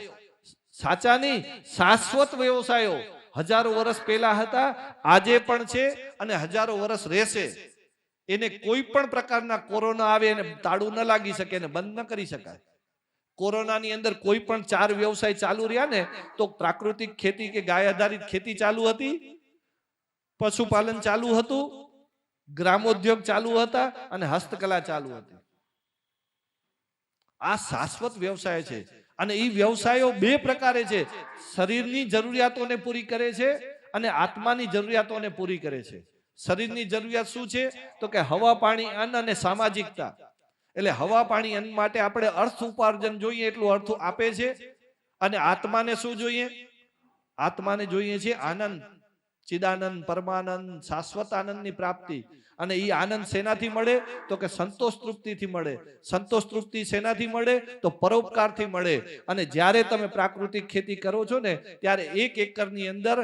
સાચા નહીં શાશ્વત વ્યવસાયો હજારો વર્ષ પહેલા હતા, આજે પણ છે અને હજારો વર્ષ રહેશે. એને કોઈ પણ પ્રકારના કોરોના આવે એને તાળું ન લાગી શકે, એને બંધ ન કરી શકાય. કોરોનાની અંદર કોઈ પણ 4 વ્યવસાય ચાલુ રહ્યા ને, તો પ્રાકૃતિક ખેતી કે ગાય આધારિત ખેતી ચાલુ હતી, પશુપાલન ચાલુ હતું, ગ્રામોદ્યોગ ચાલુ હતા અને હસ્તકલા ચાલુ હતી. આ શાશ્વત વ્યવસાય છે. અને એ વ્યવસાયો 2 પ્રકારે છે. શરીરની જરૂરિયાતોને પૂરી કરે છે અને આત્માની જરૂરિયાતોને પૂરી કરે છે. શરીરની જરૂરિયાત શું છે? તો કે હવા, પાણી, અન્ન અને સામાજિકતા. એટલે હવા, પાણી, અન્ન માટે આપણે અર્થ ઉપાર્જન જોઈએ એટલું અર્થ આપે છે. અને આત્માને શું જોઈએ? આત્માને જોઈએ છે આનંદ, ચિદાનંદ, પરમાનંદ, શાશ્વત આનંદની પ્રાપ્તિ. અને એ આનંદ શેનાથી મળે? તો કે સંતોષ તૃપ્તિથી મળે. સંતોષ તૃપ્તિ શેનાથી મળે? તો પરોપકારથી મળે. અને જ્યારે તમે પ્રાકૃતિક ખેતી કરો છો ને, ત્યારે 1 એકરની અંદર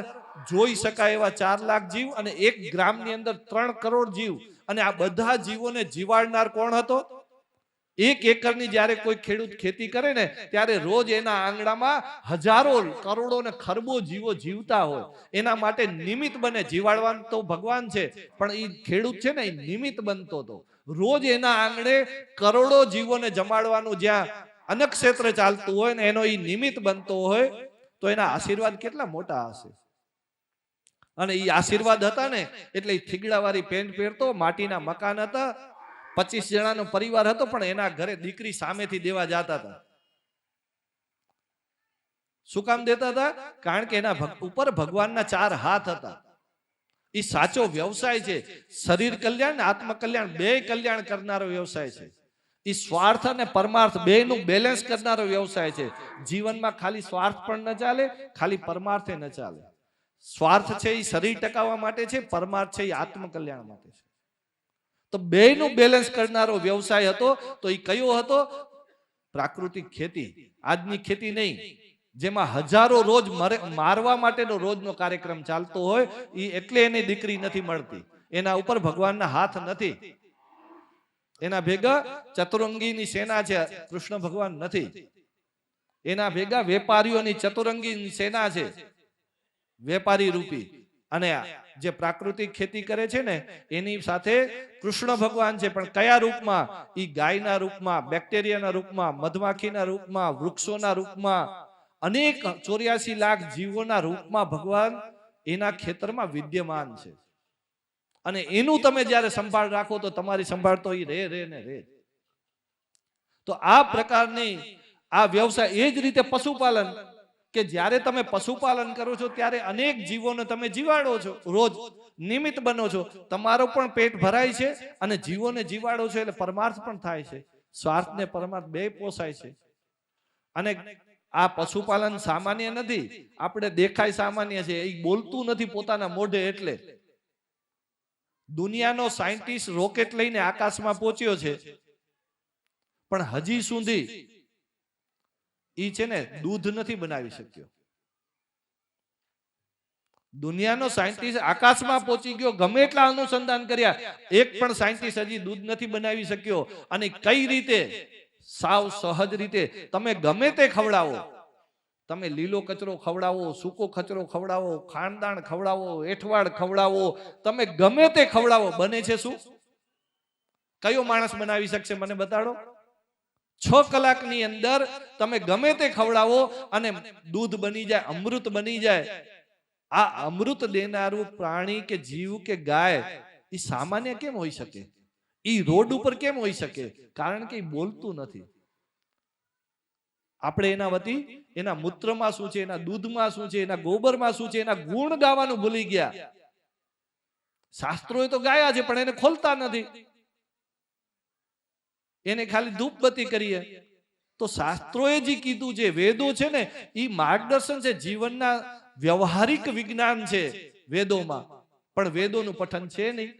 જોઈ શકાય એવા 4 લાખ જીવ અને 1 ગ્રામની અંદર 3 કરોડ જીવ. અને આ બધા જીવોને જીવાડનાર કોણ હતો? 1 એકરની જ્યારે કોઈ ખેડૂત ખેતી કરે ને, ત્યારે રોજ એના આંગણામાં હજારો, કરોડો ને ખરબો જીવો જીવતા હોય. એના માટે નિમિત્ત બને. જીવાડવાનું તો ભગવાન છે, પણ એ ખેડૂત છે ને, એ નિમિત્ત બનતો હતો. રોજ એના આંગણે કરોડો જીવોને જમાડવાનું જ્યાં અન્નક્ષેત્ર ચાલતું હોય ને, એનો એ નિમિત્ત બનતો હોય, તો એના આશીર્વાદ કેટલા મોટા હશે. અને એ આશીર્વાદ હતા ને, એટલે થીગડાવાળી પેન્ટ પહેરતો, માટીના મકાન હતા, 25 જણાનો પરિવાર હતો, પણ એના ઘરે દીકરી સામેથી દેવા જતા હતા. શું કામ દેતા હતા? કારણ કે એના ઉપર ભગવાનના 4 હાથ હતા. એ સાચો વ્યવસાય છે. શરીર કલ્યાણ ને આત્મકલ્યાણ 2 કલ્યાણ કરનારો વ્યવસાય છે. એ સ્વાર્થ અને પરમાર્થ 2 નું બેલેન્સ કરનારો વ્યવસાય છે. જીવનમાં ખાલી સ્વાર્થ પણ ન ચાલે, ખાલી પરમાર્થે ન ચાલે. સ્વાર્થ છે એ શરીર ટકાવવા માટે છે, પરમાર્થ છે એ આત્મકલ્યાણ માટે છે. તો 2 નું બેલેન્સ કરનારો વ્યવસાય હતો. તો એ કયો હતો? પ્રાકૃતિક ખેતી. આજની ખેતી નહીં, જેમાં હજારો રોજ મારવા માટેનો રોજનો કાર્યક્રમ ચાલતો હોય. એ એટલે એની દીકરી નથી મળતી, એના ઉપર ભગવાનના હાથ નથી. એના ભેગા ચતુરંગીની સેના છે, કૃષ્ણ ભગવાન નથી. એના ભેગા વેપારીઓની ચતુરંગીની સેના છે, વેપારી રૂપી. અને જે પ્રાકૃતિક ખેતી કરે છે ને એની સાથે કૃષ્ણ ભગવાન છે, પણ કયા રૂપમાં? ઈ ગાયના રૂપમાં, બેક્ટેરિયાના રૂપમાં, મધમાખીના રૂપમાં, વૃક્ષોના રૂપમાં, અનેક 84 લાખ જીવોના રૂપમાં ભગવાન એના ખેતરમાં વિદ્યમાન છે. અને એનું તમે જ્યારે સંભાળ રાખો તો તમારી સંભાળ તો ઈ રે ને રે. તો આ પ્રકારની આ વ્યવસાય, એ જ રીતે પશુપાલન, કે જ્યારે તમે પશુપાલન કરો છો ત્યારે અનેક જીવોને તમે જીવાડો છો, રોજ નિમિત્ત બનો છો, તમારો પણ પેટ ભરાય છે અને જીવોને જીવાડો છો એટલે પરમાર્થ પણ થાય છે, સ્વાર્થ ને પરમાર્થ બે પોસાય છે. અને આ પશુપાલન સામાન્ય નથી, આપણે દેખાય સામાન્ય છે, એ બોલતું નથી પોતાના મોઢે. એટલે દુનિયાનો સાયન્ટિસ્ટ રોકેટ લઈને આકાશમાં પહોંચ્યો છે, પણ હજી સુધી ઈ છે ને દૂધ નથી બનાવી શક્યો. દુનિયાનો સાયન્ટિસ્ટ આકાશમાં પહોંચી ગયો, ગમે એટલા અનુસંધાન કર્યા, એક પણ સાયન્ટિસ્ટ હજી દૂધ નથી બનાવી શક્યો. અને કઈ રીતે? સાવ સહજ રીતે. તમે ગમે તે ખવડાવો, તમે લીલો કચરો ખવડાવો, સૂકો કચરો ખવડાવો, ખાંડદાણ ખવડાવો, એઠવાડ ખવડાવો, તમે ગમે તે ખવડાવો, બને છે શું? કયો માણસ બનાવી શકશે? મને બતાડો. 6 કલાકની અંદર તમે ગમે તે ખવડાવો અને દૂધ બની જાય, અમૃત બની જાય. આ અમૃત દેનારું પ્રાણી કે જીવ કે ગાય એ સામાન્ય કેમ હોઈ શકે? એ રોડ ઉપર કેમ હોઈ શકે? કારણ કે એ બોલતું નથી. આપણે એના વતી એના મૂત્રમાં શું છે, એના દૂધમાં શું છે, એના ગોબરમાં શું છે, એના ગુણ ગાવાનું ભૂલી ગયા. શાસ્ત્રોએ તો ગાયા છે, પણ એને ખોલતા નથી. એને ખાલી ધૂપબત્તી કરીએ. તો શાસ્ત્રોએ જે કીધું છે, વેદો છે ને, એ માર્ગદર્શન છે, જીવનના વ્યવહારિક વિજ્ઞાન છે વેદોમાં, પણ વેદોનું પઠન છે નહીં.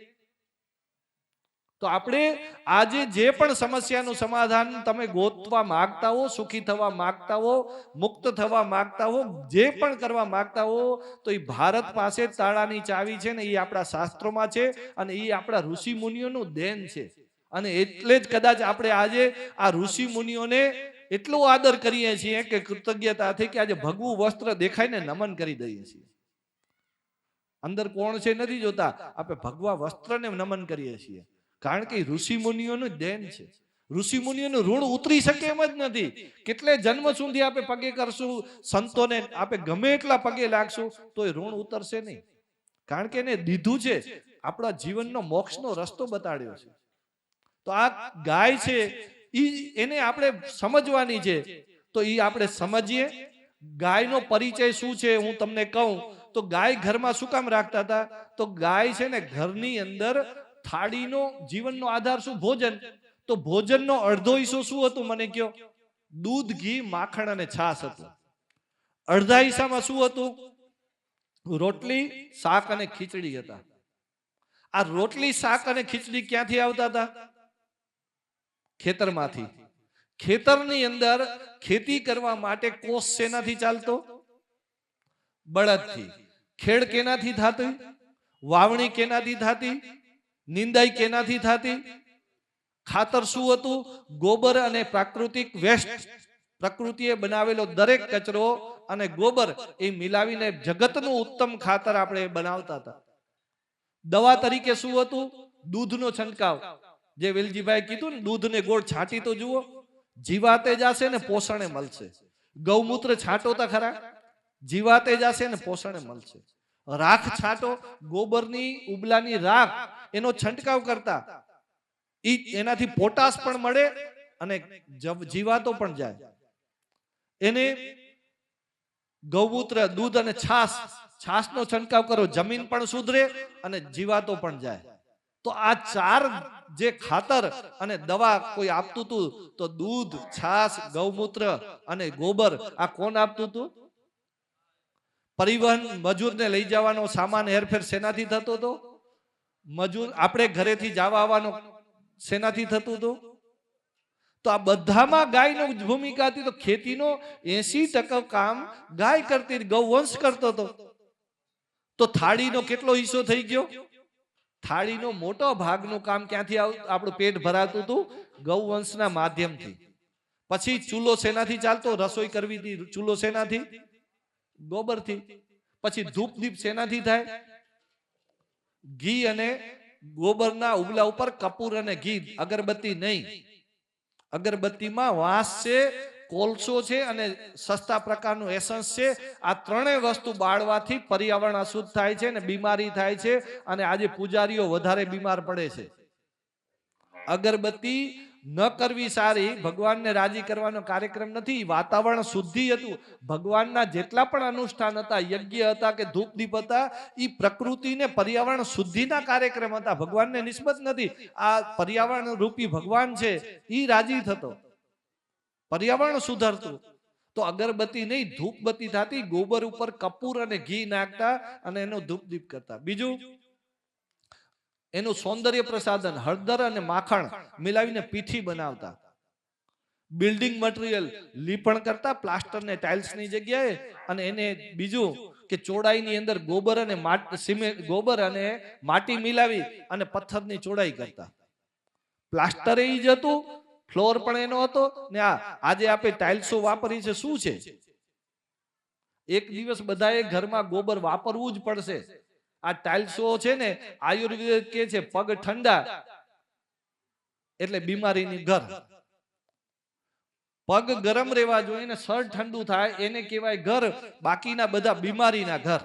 તો આપણે આજે જે પણ સમસ્યાનું સમાધાન તમે ગોતવા માંગતા હો, સુખી થવા માંગતા હો, મુક્ત થવા માંગતા હો, જે પણ કરવા માંગતા હો, તો એ ભારત પાસે તાળાની ચાવી છે ને, એ આપણા શાસ્ત્રોમાં છે અને એ આપણા ઋષિ મુનિઓનું દેન છે. અને એટલે જ કદાચ આપણે આજે આ ઋષિ મુનિઓને એટલો આદર કરીએ છીએ કે કૃતજ્ઞતાથી કે આજે ભગવું વસ્ત્ર દેખાઈને નમન કરી દઈએ છીએ. અંદર કોણ છે નથી જોતા, આપણે ભગવા વસ્ત્રને નમન કરીએ છીએ, કારણ કે ઋષિ મુનિઓનું દેન છે. ઋષિ મુનિઓનું ઋણ ઉતરી શકે એમ જ નથી. કેટલે જન્મ સુધી આપણે પગે કરશું, સંતોને આપણે ગમે એટલા પગે લાગશું તો એ ઋણ ઉતરશે નહીં, કારણ કે એને દીધું છે, આપણા જીવનનો મોક્ષનો રસ્તો બતાડ્યો છે. તો આ ગાય છે, એને આપણે સમજવાની છે. તો એ આપણે સમજીએ. ગાયનો પરિચય શું છે હું તમને કહું તો, ગાય ઘરમાં શું કામ રાખતા હતા? તો ગાય છે ને ઘરની અંદર થાળીનો જીવનનો આધાર શું? ભોજન. તો ભોજનનો અડધો હિસ્સો શું હતું મને કયો? દૂધ, ઘી, માખણ અને છાશ હતું. અડધા હિસ્સામાં શું હતું? રોટલી, શાક અને ખીચડી હતા. આ રોટલી, શાક અને ખીચડી ક્યાંથી આવતા હતા? ખેતરમાંથી. ખેતરની અંદર ખેતી કરવા માટે કોષ શેનાથી ચાલતો? બળદથી. ખેડ કેનાથી થતી? વાવણી કેનાથી થતી? નિંદાઈ કેનાથી થતી? ખાતર શું હતું? ગોબર અને પ્રાકૃતિક વેસ્ટ, પ્રકૃતિએ બનાવેલો દરેક કચરો અને ગોબર એ મિલાવીને જગતનું ઉત્તમ ખાતર આપણે બનાવતા હતા. દવા તરીકે શું હતું? દૂધનો છંટકાવ. જે વેલજીભાઈ કીધું ને, દૂધને ગોળ છાંટી તો જુઓ, જીવાતે જશે ને પોષણે મળશે. ગૌમૂત્ર છાંટો તો ખરા, જીવાતે જશે ને પોષણે મળશે. રાખ છાંટો, ગોબરની ઉબલાની રાખ, એનો છંટકાવ કરતા, એનાથી પોટાશ પણ મળે અને જીવાતો પણ જાય. એને ગૌમૂત્ર, દૂધ અને છાશ, છાશનો છંટકાવ કરો, જમીન પણ સુધરે અને જીવાતો પણ જાય. તો આ ચાર જે ખાતર અને દવા કોઈ આપતું હતું, તો દૂધ, છાશ, ગૌમૂત્ર અને ગોબર, આ કોણ આપતું હતું? પરિવહન, મજૂરને લઈ જવાનો સામાન હેરફેર શેનાથી થતો હતો? મજૂર. આપણે ઘરેથી જવા આવવાનો શેનાથી થતું હતું? તો આ બધામાં ગાયનો ભૂમિકા હતી. તો ખેતીનો 80% કામ ગાય કરતી, ગૌવંશ કરતો હતો. તો થાળીનો કેટલો હિસ્સો થઈ ગયો? થાળીનો મોટો ભાગનું કામ ક્યાંથી આપણું પેટ ભરાતું હતું? ગૌવંશના માધ્યમથી. પછી ચૂલો શેનાથી ચાલતો? રસોઈ કરવી હતી, ચૂલો શેનાથી? ગોબરથી. પછી ધૂપ દીપ શેનાથી થાય? ઘી અને ગોબરના ઉબલા ઉપર કપૂર અને ઘી, અગરબત્તી નહીં. અગરબત્તીમાં વાંસ છે, કોલસો છે અને સસ્તા પ્રકારનું એસન્સ છે. આ ત્રણેય વસ્તુ બાળવાથી પર્યાવરણ અશુદ્ધ થાય છે અને બીમારી થાય છે, અને આજે પૂજારીઓ વધારે બીમાર પડે છે. અગરબત્તી ન કરવી સારી, ભગવાનને રાજી કરવાનો કાર્યક્રમ નથી. વાતાવરણ શુદ્ધિ હતું. ભગવાનના જેટલા પણ અનુષ્ઠાન હતા, યજ્ઞ હતા કે ધૂપ દીપ હતા, એ પ્રકૃતિને પર્યાવરણ શુદ્ધિના કાર્યક્રમ હતા. ભગવાનને નિસ્બત નથી. આ પર્યાવરણ રૂપી ભગવાન છે, એ રાજી થતો, પર્યાવરણ સુધરતું. તો અગરબત્તી નહીં, ધૂપબત્તી થતી. ગોબર ઉપર કપૂર અને ઘી નાખતા અને એનો ધૂપ દીપ કરતા. બીજું, એનું સૌંદર્ય પ્રસાધન હળદર અને માખણ મિલાવીને પીઠી બનાવતા. બિલ્ડિંગ મટીરિયલ લીપણ કરતા, પ્લાસ્ટર ને ટાઇલ્સ ની જગ્યાએ. અને એને બીજું કે ચોડાઈની અંદર ગોબર અને સિમેન્ટ, ગોબર અને માટી મિલાવી અને પથ્થરની ચોડાઈ કરતા. પ્લાસ્ટર એ જ હતું, ફ્લોર પણ એનો હતો ને. આજે આપણે ટાઇલ્સો વાપરી છે, શું છે? એક દિવસ બધાએ ઘરમાં ગોબર વાપરવું જ પડશે. આ ટાઇલ્સો છે ને, આયુર્વેદ કે છે પગ ઠંડા એટલે બીમારીની ઘર. પગ ગરમ રહેવા જોઈએ ને સર ઠંડુ થાય એને કહેવાય ઘર. બાકીના બધા બીમારીના ઘર.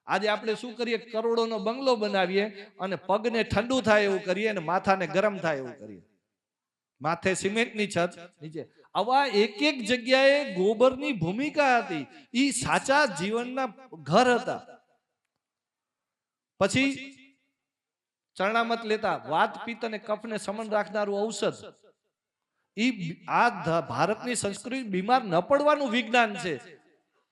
આજે આપણે શું કરીએ? કરોડોનો બંગલો બનાવીએ અને પગને ઠંડુ થાય એવું કરીએ અને માથાને ગરમ થાય એવું કરીએ. માથે સિમેન્ટની છત, નીચે. આવા એક એક જગ્યાએ ગોબરની ભૂમિકા હતી. ઈ સાચા જીવનના ઘર હતા. પછી ચરણામત લેતા, વાત પિત્ત અને કફને સમન રાખનારું ઔષધ. આ ભારતની સંસ્કૃતિ બીમાર ન પડવાનું વિજ્ઞાન છે.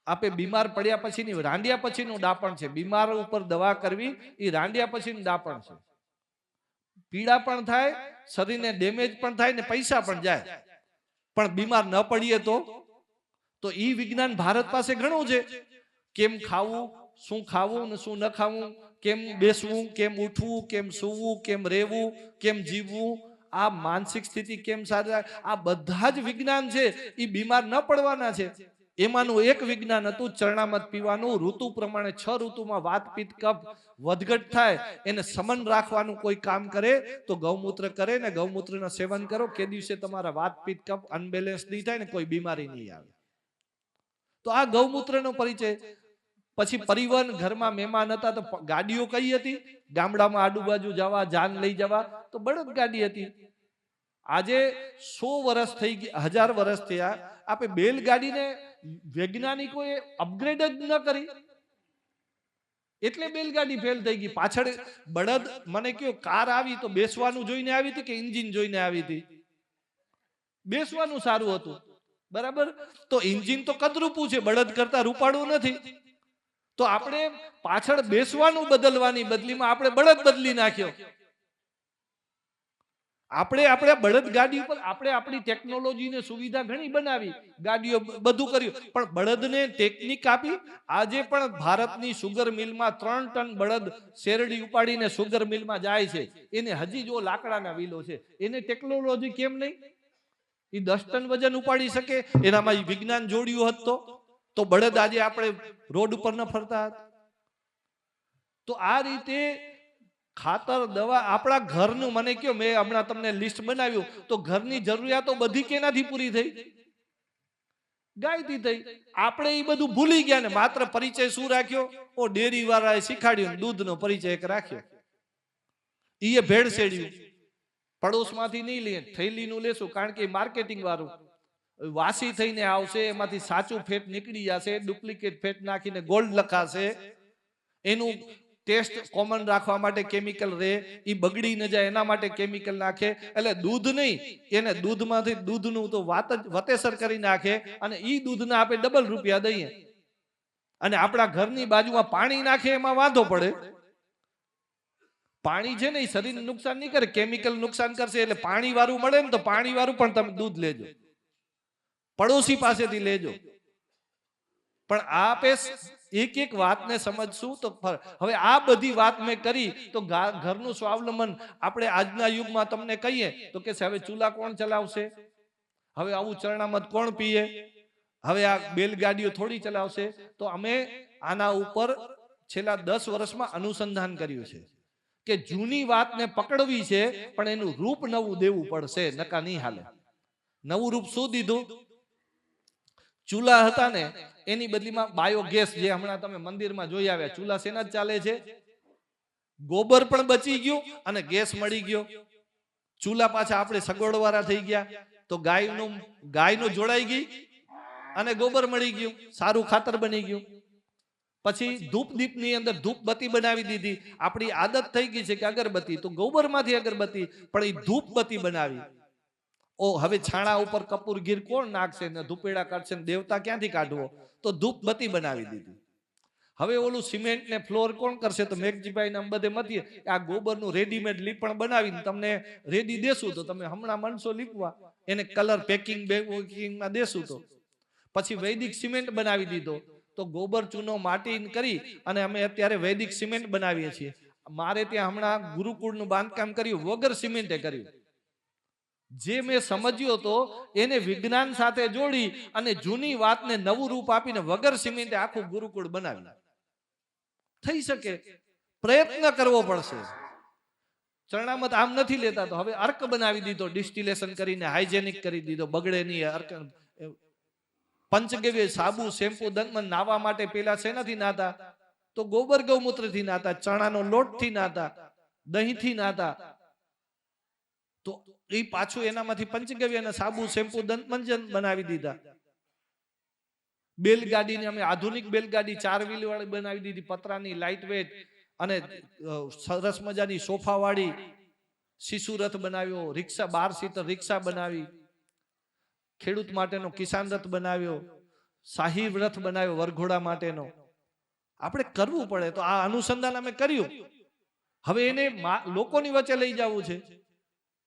આપણે બીમાર પડ્યા પછીની, રાંડ્યા પછીનું ડાપણ છે. બીમાર ઉપર દવા કરવી એ રાંડ્યા પછીનું ડાપણ છે. પીડા પણ થાય, શરીરને ડેમેજ પણ થાય ને પૈસા પણ જાય, પણ બીમાર ન પડીએ તો ઈ વિજ્ઞાન ભારત પાસે ઘણું છે. કેમ ખાવું, શું ખાવું ને શું ન ખાવું, કેમ બેસવું, કેમ ઉઠવું, કેમ સૂવું, કેમ રહેવું, કેમ જીવવું, આ માનસિક સ્થિતિ કેમ સારી, આ બધા જ વિજ્ઞાન છે. એ બીમાર ન પડવાના છે. એમાંનું એક વિજ્ઞાન હતું ચરણામત પીવાનું. ઋતુ પ્રમાણે 6 ઋતુમાં વાત પિત્ત કફ વધઘટ થાય, એને સમન રાખવાનું કોઈ કામ કરે તો ગૌમૂત્ર કરે ને ગૌમૂત્રનું સેવન કરો. કે દિવસે તમારા વાત પિત્ત કફ અનબેલેન્સ નહીં થાય ને કોઈ બીમારી નહીં આવે. તો આ ગૌમૂત્રનો પરિચય. પછી પરિવહન, ઘરમાં મહેમાન હતા તો ગાડીઓ કઈ હતી? ગામડામાં આડુબાજુ જવા, જાન લઈ જવા તો બળદ ગાડી હતી. આજે 100 વર્ષ થઈ ગયા, 1000 વર્ષ થયા, આપણે બેલગાડીને વૈજ્ઞાનિકોએ અપગ્રેડ જ ન કરી એટલે બેલગાડી ફેલ થઈ ગઈ. પાછળ બળદ, મને કયો કાર આવી તો બેસવાનું જોઈને આવી હતી કે એન્જિન જોઈને આવી હતી? બેસવાનું સારું હતું, બરાબર. તો એન્જિન તો કદરૂપું છે, બળદ કરતા રૂપાળું નથી. તો આપણે પાછળ બેસવાનું બદલવાની બદલીમાં આપણે બળદ બદલી નાખ્યો. આપણે બળદ ગાડી ઉપર આપણે આપણી ટેકનોલોજીને સુવિધા ઘણી બનાવી, ગાડીઓ બધું કર્યું, પણ બળદને ટેકનિક આપી. આજે પણ ભારતની સુગર મિલમાં 3 ટન બળદ શેરડી ઉપાડીને સુગર મિલમાં જાય છે. એને હજી જો લાકડાના વિલો છે, એને ટેકનોલોજી કેમ નહીં? એ 10 ટન વજન ઉપાડી શકે. એનામાં વિજ્ઞાન જોડ્યું હોત તો બળદ આજે આપણે રોડ ઉપર ન ફરતા. તો આ રીતે ખાતર, દવા, આપણા ઘરનું, મને કયો, મેં હમણાં તમને લિસ્ટ બનાવ્યું તો ઘરની જરૂરિયાતો બધી કેનાથી પૂરી થઈ? ગાયથી થઈ. આપણે એ બધું ભૂલી ગયા ને માત્ર પરિચય શું રાખ્યો? ઓ ડેરી વાળાએ શીખાડ્યું, દૂધનો પરિચય એક રાખ્યો. એ ભેળસેડ્યું. પડોશમાંથી નહીં લઈએ, થેલીનું લેશું, કારણ કે માર્કેટિંગ વાળું વાસી થઈને આવશે, એમાંથી સાચું ફેટ નીકળી જશે, ડુપ્લિકેટ ફેટ નાખીને ગોલ્ડ લખાશે. એનું ટેસ્ટ કોમન રાખવા માટે કેમિકલ રહે, એ બગડી ન જાય એના માટે કેમિકલ નાખે. એટલે દૂધ નહીં, એને દૂધમાંથી દૂધનું તો વતેસર કરી નાખે અને એ દૂધના આપણે ડબલ રૂપિયા દઈએ. અને આપણા ઘરની બાજુમાં પાણી નાખે, એમાં વાંધો પડે. પાણી છે ને એ શરીરને નુકસાન નહીં કરે, કેમિકલ નુકસાન કરશે. એટલે પાણી વાળું મળે ને તો પાણી વાળું પણ તમે દૂધ લેજો, પડોશી પાસેથી લેજો. પણ આપે એક એક વાતને સમજશું તો. હવે આ બધી વાત મેં કરી તો ઘરનું સ્વાવલંબન આપણે આજના યુગમાં તમને કહીએ તો કે હવે ચૂલા કોણ ચલાવશે? હવે આવું ચરણામત કોણ પીએ? હવે આ બેલગાડીઓ થોડી ચલાવશે? તો અમે આના ઉપર છેલ્લા 10 વર્ષમાં અનુસંધાન કર્યું છે કે જૂની વાતને પકડવી છે, પણ એનું રૂપ નવું દેવું પડશે, નકા નહીં હાલે. નવું રૂપ શું દીધું? ચૂલા હતા ને એની બદલીમાં બાયોગેસ, જે હમણાં તમે મંદિરમાં જોઈ આવ્યા, ચૂલા શેના જ ચાલે છે? ગોબર પણ બચી ગયું અને ગેસ મળી ગયો. ચૂલા પાછા આપણે સગવડવાળા થઈ ગયા, તો ગાયનું જોડાઈ ગઈ અને ગોબર મળી ગયું, સારું ખાતર બની ગયું. પછી ધૂપ દીપની અંદર ધૂપ બત્તી બનાવી દીધી. આપણી આદત થઈ ગઈ છે કે અગરબત્તી, તો ગોબરમાંથી અગરબત્તી, પણ એ ધૂપ બત્તી બનાવી. ઓ હવે છાણા ઉપર કપૂર ઘીર કોણ નાખશે ને ધૂપેડા કાઢશે ને દેવતા ક્યાંથી કાઢવો? તો ધૂપ બત્તી બનાવી દીધી. હવે ઓલું સિમેન્ટ ને ફ્લોર કોણ કરશે? તો મેઘજીભાઈ ને બધે મતીએ આ ગોબરનું રેડીમેડ લીપણ બનાવીને તમને રેડી દેશું, તો તમે હમણાં મનસો લીપવા, એને કલર પેકિંગમાં દેશું. તો પછી વૈદિક સિમેન્ટ બનાવી દીધો. તો ગોબર ચૂનો માટી કરી અને અમે અત્યારે વૈદિક સિમેન્ટ બનાવીએ છીએ. મારે ત્યાં હમણાં ગુરુકુળનું બાંધકામ કર્યું, વગર સિમેન્ટે કર્યું. જે મેં સમજ્યો હતો એને વિજ્ઞાન સાથે જોડી અને જૂની વાતને નવું રૂપ આપીને વગર સિમેન્ટે આખું ગુરુકુળ બનાવ્યું. થઈ શકે, પ્રયત્ન કરવો પડશે. ચરણામત આમ નથી લેતા, તો હવે અર્ક બનાવી દીધો, ડિસ્ટિલેશન કરીને હાઇજેનિક કરી દીધો, બગડે નહીં. અર્ક પંચગવ્ય સાબુ શેમ્પુ દંતમાં નાવા માટે પેલા શેનાથી નાતા? તો ગોબર ગૌમૂત્ર થી નાતા, ચણાનો લોટ થી નાતા, દહીં થી નાતા. તો એ પાછું એનામાંથી પંચગવ્ય સાબુ શેમ્પુ દંતમંજન બનાવી દીધા. બેલગાડીને અમે આધુનિક બેલગાડી 4 વ્હીલ વાળી બનાવી દીધી, પતરાની, લાઇટ વેટ અને સરસ મજાની સોફા વાળી. શિશુ રથ બનાવ્યો, રિક્ષા 12 સીટર રિક્ષા બનાવી, ખેડૂત માટેનો કિસાન રથ બનાવ્યો, શાહી રથ બનાવ્યો વરઘોડા માટેનો. આપણે કરવું પડે. તો આ અનુસંધાન અમે કર્યું. હવે એને લોકોની વચ્ચે લઈ જવું છે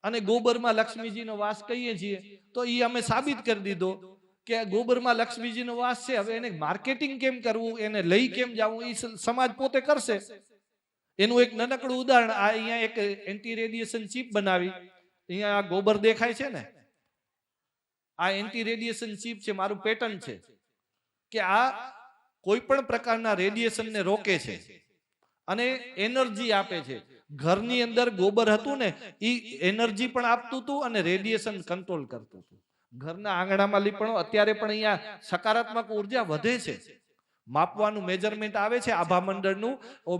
અને ગોબરમાં લક્ષ્મીજીનો વાસ કહીએ છીએ, તો એ અમે સાબિત કરી દીધો કે ગોબરમાં લક્ષ્મીજીનો વાસ છે. હવે એને માર્કેટિંગ કેમ કરવું, એને લઈ કેમ જવું, એ સમાજ પોતે કરશે. એનું એક નાનકડું ઉદાહરણ, આ અહીંયા એક એન્ટી રેડિયેશન ચીપ બનાવી. અહીંયા આ ગોબર દેખાય છે ને, આ એન્ટી રેડિયેશન ચીપ છે, મારું પેટન્ટ છે કે આ કોઈ પણ પ્રકારના રેડિયેશનને રોકે છે અને એનર્જી આપે છે. ઘરની અંદર ગોબર હતું ને, એ એનર્જી પણ આપતું હતું અને રેડિયેશન કંટ્રોલ કરતું હતું. ઘરના આંગણામાં લીપણો અત્યારે પણ અહીંયા સકારાત્મક ઉર્જા વધે છે. માપવાનું મેજરમેન્ટ આવે છે, આભા મંડળનું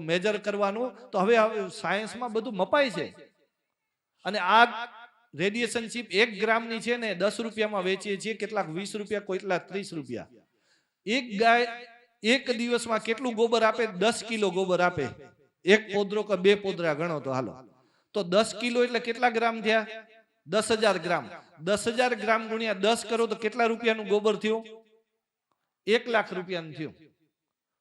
મેજર કરવાનું. તો હવે સાયન્સમાં બધું મપાય છે. અને આ રેડિયેશન ચીપ 1 ગ્રામની છે ને 10 રૂપિયામાં વેચીએ છીએ, કેટલાક 20 રૂપિયા, કેટલાક 30 રૂપિયા. એક ગાય એક દિવસમાં કેટલું ગોબર આપે? 10 કિલો ગોબર આપે. એક પોદરો કે 2 પોદરા ગણો તો હાલો, તો 10 કિલો એટલે કેટલા ગ્રામ થયા? 10,000 ગ્રામ. 10,000 ગ્રામ ગુણ્યા 10 કરો તો કેટલા રૂપિયાનું ગોબર થયું? 1 લાખ રૂપિયાનું થયું.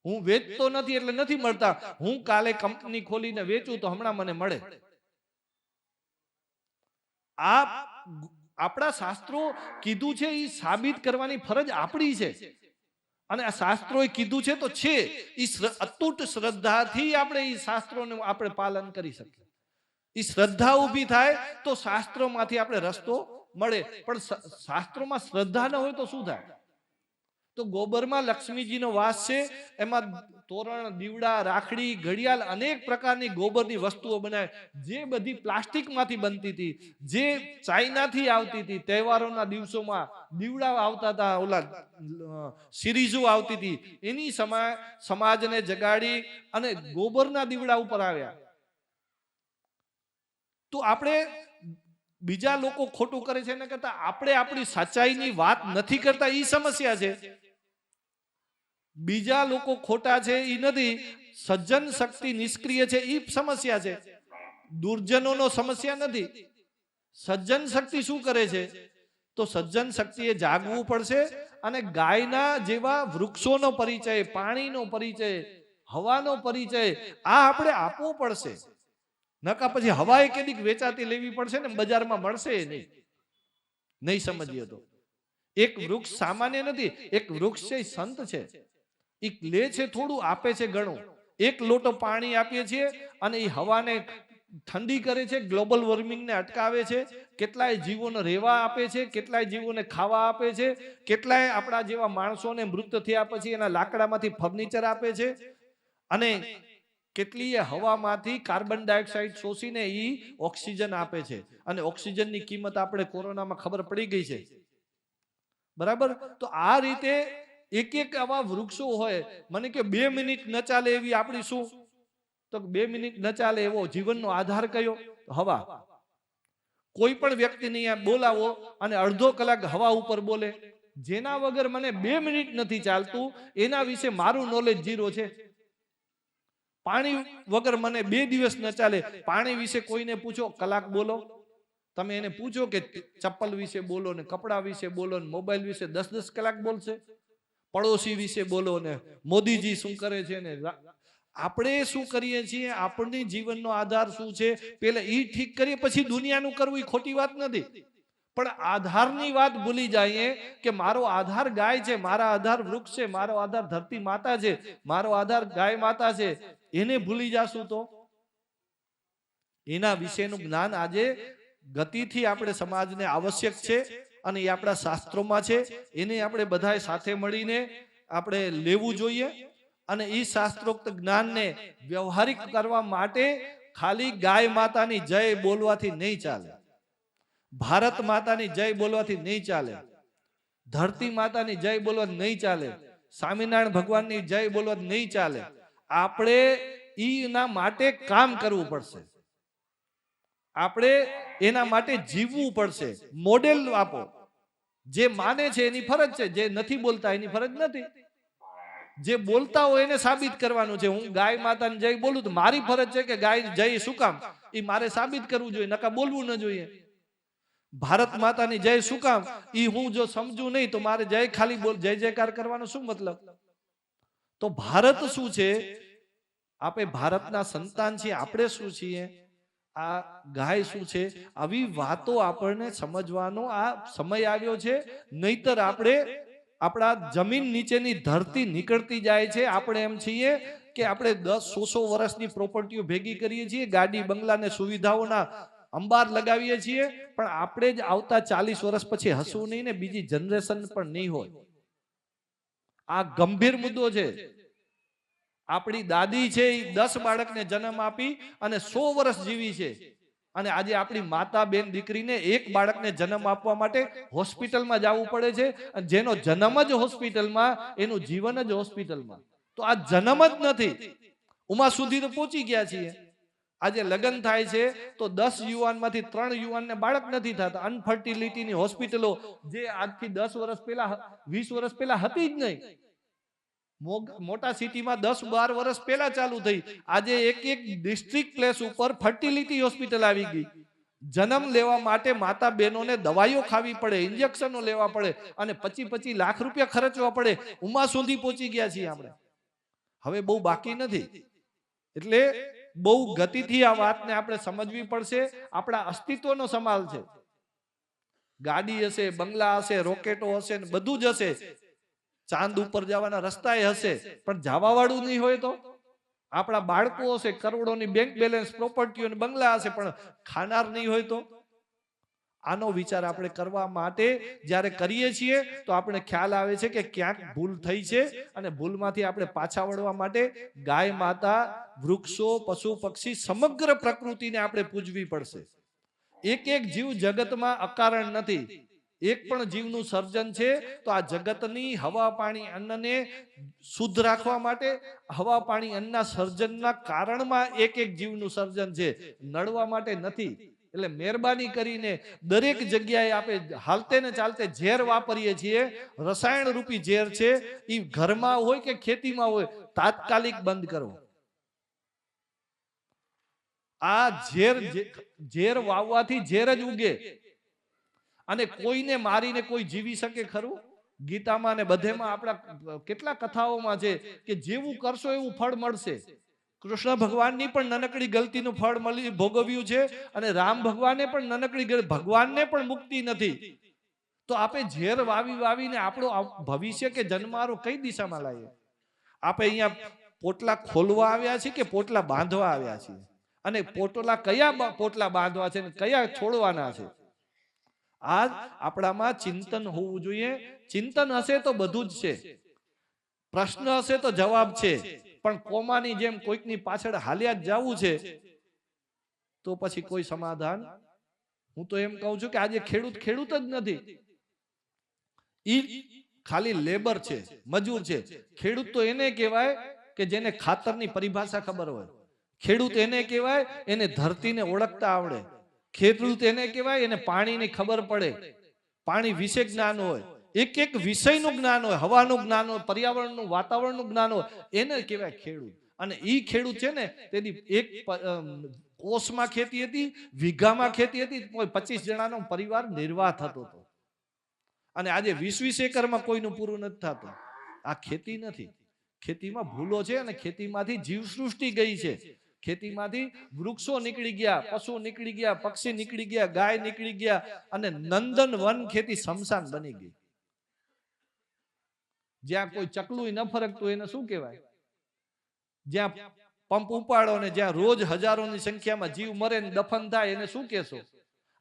હું વેચતો નથી એટલે નથી મળતા, હું કાલે કંપની ખોલીને વેચું તો હમણાં મને મળે. આ આપણા શાસ્ત્રો કીધું છે, એ સાબિત કરવાની ફરજ આપણી છે. અને આ શાસ્ત્રોએ કીધું છે તો છે, એ અતૂટ શ્રદ્ધાથી આપણે એ શાસ્ત્રોનું આપણે પાલન કરી શકીએ. એ શ્રદ્ધા ઊભી થાય તો શાસ્ત્રોમાંથી આપણે રસ્તો મળે. પણ શાસ્ત્રોમાં શ્રદ્ધા ન હોય તો શું થાય? તો ગોબરમાં લક્ષ્મીજીનો વાસ છે. એમાં તોરણ, દીવડા, રાખડી, ઘડિયાળ, અનેક પ્રકારની ગોબરની વસ્તુઓ બનાવે. જે બધી પ્લાસ્ટિકમાંથી બનતી હતી, જે ચાઇનાથી આવતી હતી, તહેવારોના દિવસોમાં દીવડા આવતા હતા, ઓલા સિરીઝો આવતી હતી, એની સમાજને જગાડી અને ગોબરના દીવડા ઉપર આવ્યા. તો આપણે બીજા લોકો ખોટું કરે છે એને કરતા આપણે આપણી સચ્ચાઈની વાત નથી કરતા, એ સમસ્યા છે. બીજા લોકો ખોટા છે એ નથી, સજ્જન શક્તિ નિષ્ક્રિય છે એ સમસ્યા છે. દુર્જનોનો સમસ્યા નથી. સજ્જન શક્તિ શું કરે છે? તો સજ્જન શક્તિએ જાગવું પડશે અને ગાયના જેવા વૃક્ષોનો પરિચય, પાણીનો પરિચય, હવાનો પરિચય આ આપણે આપવો પડશે. નકા પછી હવા કેદીક વેચાતી લેવી પડશે ને, બજારમાં મળશે નહીં સમજીએ તો. એક વૃક્ષ સામાન્ય નથી, એક વૃક્ષ છે સંત છે. એ લે છે થોડું, આપે છે ઘણું. 1 લોટો પાણી આપીએ છીએ અને એ હવાને ઠંડી કરે છે, ગ્લોબલ વોર્મિંગને અટકાવે છે, કેટલાય જીવોને રહેવા આપે છે, કેટલાય જીવોને ખાવા આપે છે, કેટલાય આપણા જેવા માણસોને મૃત થયા પછી એના લાકડામાંથી ફર્નિચર આપે છે. અને કેટલીય હવામાંથી કાર્બન ડાયોક્સાઇડ શોષીને ઈ ઓક્સિજન આપે છે, અને ઓક્સિજનની કિંમત આપણે કોરોનામાં ખબર પડી ગઈ છે, બરાબર. તો આ રીતે એક એક આવા વૃક્ષો હોય. મને કે 2 મિનિટ ન ચાલે એવી આપણી શું, તો 2 મિનિટ ન ચાલે એવો જીવનનો આધાર કયો? હવા. કોઈ પણ વ્યક્તિને બોલાવો અને અડધો કલાક હવા ઉપર બોલે, જેના વગર મને 2 મિનિટ નથી ચાલતું એના વિશે મારું નોલેજ 0 છે. પાણી વગર મને 2 દિવસ ન ચાલે, પાણી વિશે કોઈને પૂછો કલાક બોલો. તમે એને પૂછો કે ચપ્પલ વિશે બોલો ને, કપડા વિશે બોલો ને, મોબાઈલ વિશે 10-10 કલાક બોલશે. પડોશી વિશે બોલો ને, મોદીજી શું કરે છે ને, આપણે શું કરીએ છીએ, આપણની જીવનનો આધાર શું છે પેલા ઈ ઠીક કરીએ, પછી દુનિયાનું કરવું એ ખોટી વાત નથી, પણ આધારની વાત ભૂલી જઈએ કે મારો આધાર ગાય છે, મારા આધાર વૃક્ષ છે, મારો આધાર ધરતી માતા છે, મારો આધાર ગાય માતા છે, એને ભૂલી જાશું તો એના વિશેનું જ્ઞાન આજે ગતિથી આપણે સમાજને આવશ્યક છે, અને એ આપણા શાસ્ત્રોમાં છે. એને આપણે બધાએ સાથે મળીને આપણે લેવું જોઈએ, અને એ શાસ્ત્રોક્ત જ્ઞાનને વ્યવહારિક કરવા માટે ખાલી ગાય માતાની જય બોલવાથી નહીં ચાલે, ભારત માતાની જય બોલવાથી નહીં ચાલે, ધરતી માતાની જય બોલવાથી નહીં ચાલે, સ્વામિનારાયણ ભગવાનની જય બોલવાથી નહીં ચાલે. આપણે એના માટે કામ કરવું પડશે, આપણે એના માટે જીવવું પડશે. મોડેલ આપો. જે માને છે એની ફરજ છે, જે નથી બોલતા એની ફરજ નથી. જે બોલતા હોય એને સાબિત કરવાનું છે. હું ગાય માતાની જય બોલું તો મારી ફરજ છે કે ગાય જય શું કામ એ મારે સાબિત કરવું જોઈએ, નકા બોલવું ન જોઈએ. ભારત માતાની જય શું કામ એ હું જો સમજુ નહીં તો મારે જય ખાલી જય જયકાર કરવાનો શું મતલબ? તો ભારત શું છે, આપણે ભારતના સંતાન છીએ, આપણે શું છીએ, આ ગાય શું છે, આવી વાતો આપણને સમજવાનો આ સમય આવ્યો છે. નહીતર આપણે આપણા જમીન નીચેની ધરતી નીકળતી જાય છે. આપણે એમ છીએ કે આપણે 10-100 વર્ષની પ્રોપર્ટીઓ ભેગી કરીએ છીએ, ગાડી બંગલા ને સુવિધાઓના અંબાર લગાવીએ છીએ, પણ આપણે જ આવતા 40 વર્ષ પછી હસવું નહીં ને બીજી જનરેશન પણ નહીં હોય. આ ગંભીર મુદ્દો છે. આપણી દાદી છે એ 10 બાળકને જન્મ આપી અને 100 વર્ષ જીવી છે, અને આજે આપણી માતા બેન દીકરીને એક બાળકને જન્મ આપવા માટે હોસ્પિટલમાં જવું પડે છે, અને જેનો જન્મ જ હોસ્પિટલમાં એનું જીવન જ હોસ્પિટલમાં. તો આ જન્મ જ નથી. ઉમા સુધી તો પહોંચી ગયા છીએ. આજે લગ્ન થાય છે તો 10 યુવાનમાંથી 3 યુવાનને બાળક નથી થતા. અનફર્ટિલિટીની હોસ્પિટલો જે આજથી 10 વર્ષ પહેલા 20 વર્ષ પહેલા હતી જ નહીં. મોટા સિટીમાં 10-12 વર્ષ પહેલા ચાલુ થઈ. આજે એક ડિસ્ટ્રિક્ટ પ્લેસ ઉપર ફર્ટિલિટી હોસ્પિટલ આવી ગઈ. જન્મ લેવા માટે માતા બહેનોને દવાઈઓ ખાવી પડે, ઇન્જેક્શનો લેવા પડે, અને 25 લાખ રૂપિયા ખર્ચવા પડે. ઉમા સુધી પહોંચી ગયા છીએ આપણે. હવે બહુ બાકી નથી. એટલે બહુ ગતિથી આ વાતને આપણે સમજવી પડશે. આપણા અસ્તિત્વનો સવાલ છે. ગાડી હશે, બંગલા હશે, રોકેટો હશે, ને બધું જ હશે. ચાંદ ઉપર જવાના રસ્તા હશે, પણ જવા વાળું નહીં હોય તો? આપણા બાળકો હશે, કરોડોની બેંક બેલેન્સ, પ્રોપર્ટીઓ, બંગલા હશે, પણ ખાનાર નહીં હોય તો? આનો વિચાર આપણે કરવા માટે જ્યારે કરીએ છીએ તો આપણે ખ્યાલ આવે છે કે ક્યાંક ભૂલ થઈ છે, અને ભૂલમાંથી આપણે પાછા વળવા માટે ગાય માતા, વૃક્ષો, પશુ પક્ષી, સમગ્ર પ્રકૃતિને આપણે પૂજવી પડશે. એક જીવ જગતમાં અકારણ નથી. એક પણ જીવનું સર્જન છે. તો આ જગતની હવા, પાણી, અન્નને શુદ્ધ રાખવા માટે હવા, પાણી, અન્નના સર્જનના કારણમાં એક જીવનું સર્જન છે, નડવા માટે નથી. એટલે મહેરબાની કરીને દરેક જગ્યાએ આપણે હાલતે ને ચાલતે ઝેર વાપરીએ છીએ, રસાયણ રૂપી ઝેર છે, એ ઘરમાં હોય કે ખેતીમાં હોય, તાત્કાલિક બંધ કરો. આ ઝેર વાવવાથી ઝેર જ ઉગે, અને કોઈને મારીને કોઈ જીવી શકે ખરું? ગીતામાં ને બધેમાં આપણા કેટલા કથાઓમાં છે કે જેવું કરશો એવું ફળ મળશે. કૃષ્ણ ભગવાનની પણ નાનકડી ગલતીનું ફળ ભોગવ્યું છે, અને રામ ભગવાને પણ નાનકડી, ભગવાનને પણ મુક્તિ નથી. તો આપણે ઝેર વાવીને આપણો ભવિષ્ય કે જન્મારો કઈ દિશામાં લાવીએ? આપણે અહીંયા પોટલા ખોલવા આવ્યા છીએ કે પોટલા બાંધવા આવ્યા છીએ? અને પોટલા કયા પોટલા બાંધવા છે ને કયા છોડવાના છે? આ આપણામાં ચિંતન હોવું જોઈએ. ચિંતન હશે તો બધું જ છે. પ્રશ્ન હશે તો જવાબ છે. પણ કોમાની જેમ કોઈકની પાછળ હાલ્યા જ જવું છે તો પછી કોઈ સમાધાન. હું તો એમ કહું છું કે આજે ખેડૂત ખેડૂત જ નથી, ઈ ખાલી લેબર છે, મજૂર છે. ખેડૂત તો એને કહેવાય કે જેને ખાતરની પરિભાષા ખબર હોય. ખેડૂત એને કહેવાય એને ધરતીને ઓળખતા આવડે. ખેડૂત એને કહેવાય એને પાણીની ખબર પડે, પાણી વિશે જ્ઞાન હોય, એક એક વિષયનું જ્ઞાન હોય, હવાનું જ્ઞાન હોય, પર્યાવરણનું વાતાવરણનું જ્ઞાન હોય, એને કહેવાય ખેડૂત. અને ઈ ખેડૂત છે ને તેની એક કોષમાં ખેતી હતી, વીઘામાં ખેતી હતી, 25 જણાનો પરિવાર નિર્વાહ થતો હતો. અને આજે 20-20 એકરમાં કોઈનું પૂરું નથી થતું. આ ખેતી નથી. ખેતીમાં ભૂલો છે અને ખેતીમાંથી જીવસૃષ્ટિ ગઈ છે. ખેતીમાંથી વૃક્ષો નીકળી ગયા, પશુ નીકળી ગયા, પક્ષી નીકળી ગયા, ગાય નીકળી ગયા અને નંદન વન ખેતી શમશાન બની ગઈ. જ્યાં કોઈ ચકલું ન ફરકતું એને શું કહેવાય? જ્યાં પંપ ઉપાડો ને જ્યાં રોજ હજારોની સંખ્યામાં જીવ મરે ને દફન થાય એને શું કહેશો?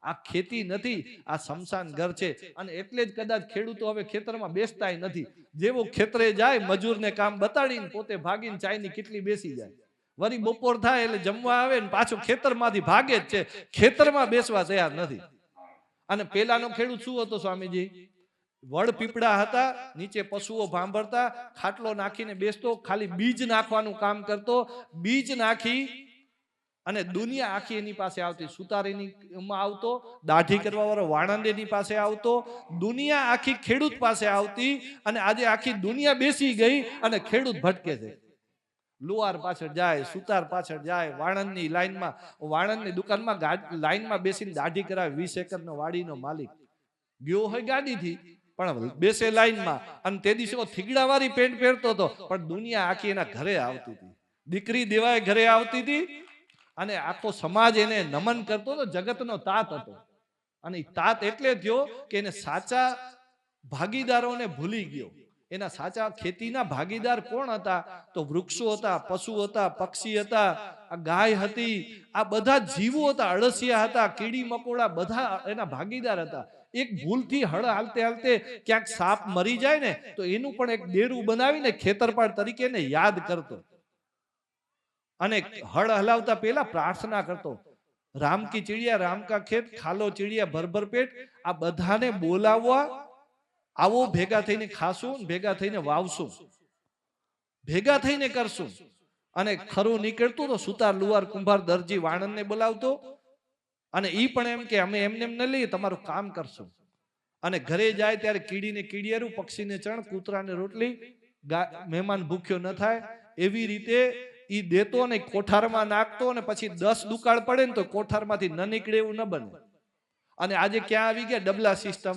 આ ખેતી નથી, આ શમશાન ઘર છે. અને એટલે જ કદાચ ખેડૂતો હવે ખેતરમાં બેસતા નથી. જેવો ખેતરે જાય મજૂરને કામ બતાડીને પોતે ભાગીને ચાયની કેટલી બેસી જાય. વળી બપોર થાય એટલે જમવા આવે ને પાછો ખેતરમાંથી ભાગે જ છે, ખેતરમાં બેસવા તૈયાર નથી. અને પેલાનો ખેડૂત શું હતો સ્વામીજી? વડ પીપળા હતા, નીચે પશુઓ ભાંભરતા, ખાટલો નાખીને બેસતો, ખાલી બીજ નાખવાનું કામ કરતો. બીજ નાખી અને દુનિયા આખી એની પાસે આવતી. સુતારીની આવતો, દાઢી કરવા વાળો વાણંદ એની પાસે આવતો, દુનિયા આખી ખેડૂત પાસે આવતી. અને આજે આખી દુનિયા બેસી ગઈ અને ખેડૂત ભટકે છે. લુહાર પાછળ જાય, સુતાર પાછળ જાય, વાણંદની લાઈનમાં, વાણંદની દુકાનમાં લાઈનમાં બેસીને દાઢી કરાવે. 20 એકરનો વાડીનો માલિક ગયો હોય ગાડીથી પણ બેસે લાઈનમાં. અને તે દિવસે થીગડા વાળી પેન્ટ પહેરતો હતો પણ દુનિયા આખી એના ઘરે આવતી હતી. દીકરી દેવાય ઘરે આવતી હતી અને આખો સમાજ એને નમન કરતો હતો. જગતનો તાત હતો. અને તાત એટલે થયો કે એને સાચા ભાગીદારોને ભૂલી ગયો. એના સાચા ખેતીના ભાગીદાર કોણ હતા? તો વૃક્ષો હતા, પશુ હતા, પક્ષી હતા, આ ગાય હતી, આ બધા જીવો હતા, અળસિયા હતા, કીડી મકોડા, બધા એના ભાગીદાર હતા. એક ભૂલથી હળ હાલતે હાલતે ક્યાંક સાપ મરી જાય ને તો એનું પણ એક ડેરું બનાવીને ખેતરપાળ તરીકે એને યાદ કરતો અને હળ હલાવતા પહેલા પ્રાર્થના કરતો, રામ કી ચીડિયા રામ કા ખેત, ખાલો ચીડિયા ભરભર પેટ. આ બધાને બોલાવવા આવો, ભેગા થઈને ખાશું, ભેગા થઈને વાવશું, ભેગા થઈને કરશું. અને ખરું નીકળતું તો સુતાર, લુહાર, કુંભાર, દરજી, વાણંદને બોલાવતો. અને ઈ પણ એમ કે અમે એમને એમ ન લઈએ, તમારું કામ કરશું. અને ઘરે જાય ત્યારે કીડીને કીડિયારું, પક્ષીને ચણ, કૂતરાને રોટલી, મહેમાન ભૂખ્યો ન થાય એવી રીતે ઈ દેતો અને કોઠારમાં નાખતો. અને પછી 10 દુકાળ પડે ને તો કોઠારમાંથી ન નીકળે એવું ન બને. અને આજે ક્યાં આવી ગયા? ડબલા સિસ્ટમ.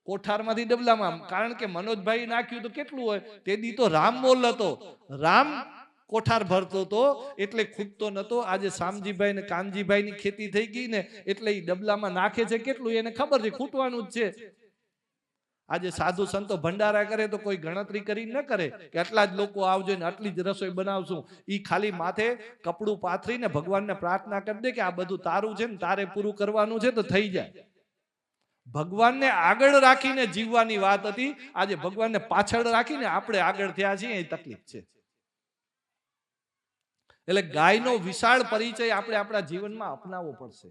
કોઠારમાંથી ડબલામાં. કારણ કે મનોજભાઈ નાખ્યું તો કેટલું હોય? તે દી તો રામ મોલ હતો, રામ કોઠાર ભરતો હતો એટલે ખૂટતો નતો. આજે શામજીભાઈ ને કાનજીભાઈ ની ખેતી થઈ ગઈ ને એટલે એ ડબલામાં નાખે છે કેટલું એને ખબર છે, ખૂટવાનું જ છે. આજે સાધુ સંતો ભંડારા કરે તો કોઈ ગણતરી કરી ન કરે કે આટલા જ લોકો આવજો ને આટલી જ રસોઈ બનાવશું. ઈ ખાલી માથે કપડું પાથરીને ભગવાનને પ્રાર્થના કરી દે કે આ બધું તારું છે ને તારે પૂરું કરવાનું છે તો થઈ જાય. ભગવાનને આગળ રાખીને જીવવાની વાત હતી. આજે ભગવાનને પાછળ રાખીને આપણે આગળ થયા છીએ, એ તકલીફ છે. એટલે ગાયનો વિશાળ પરિચય આપણે આપણા જીવનમાં અપનાવવો પડશે.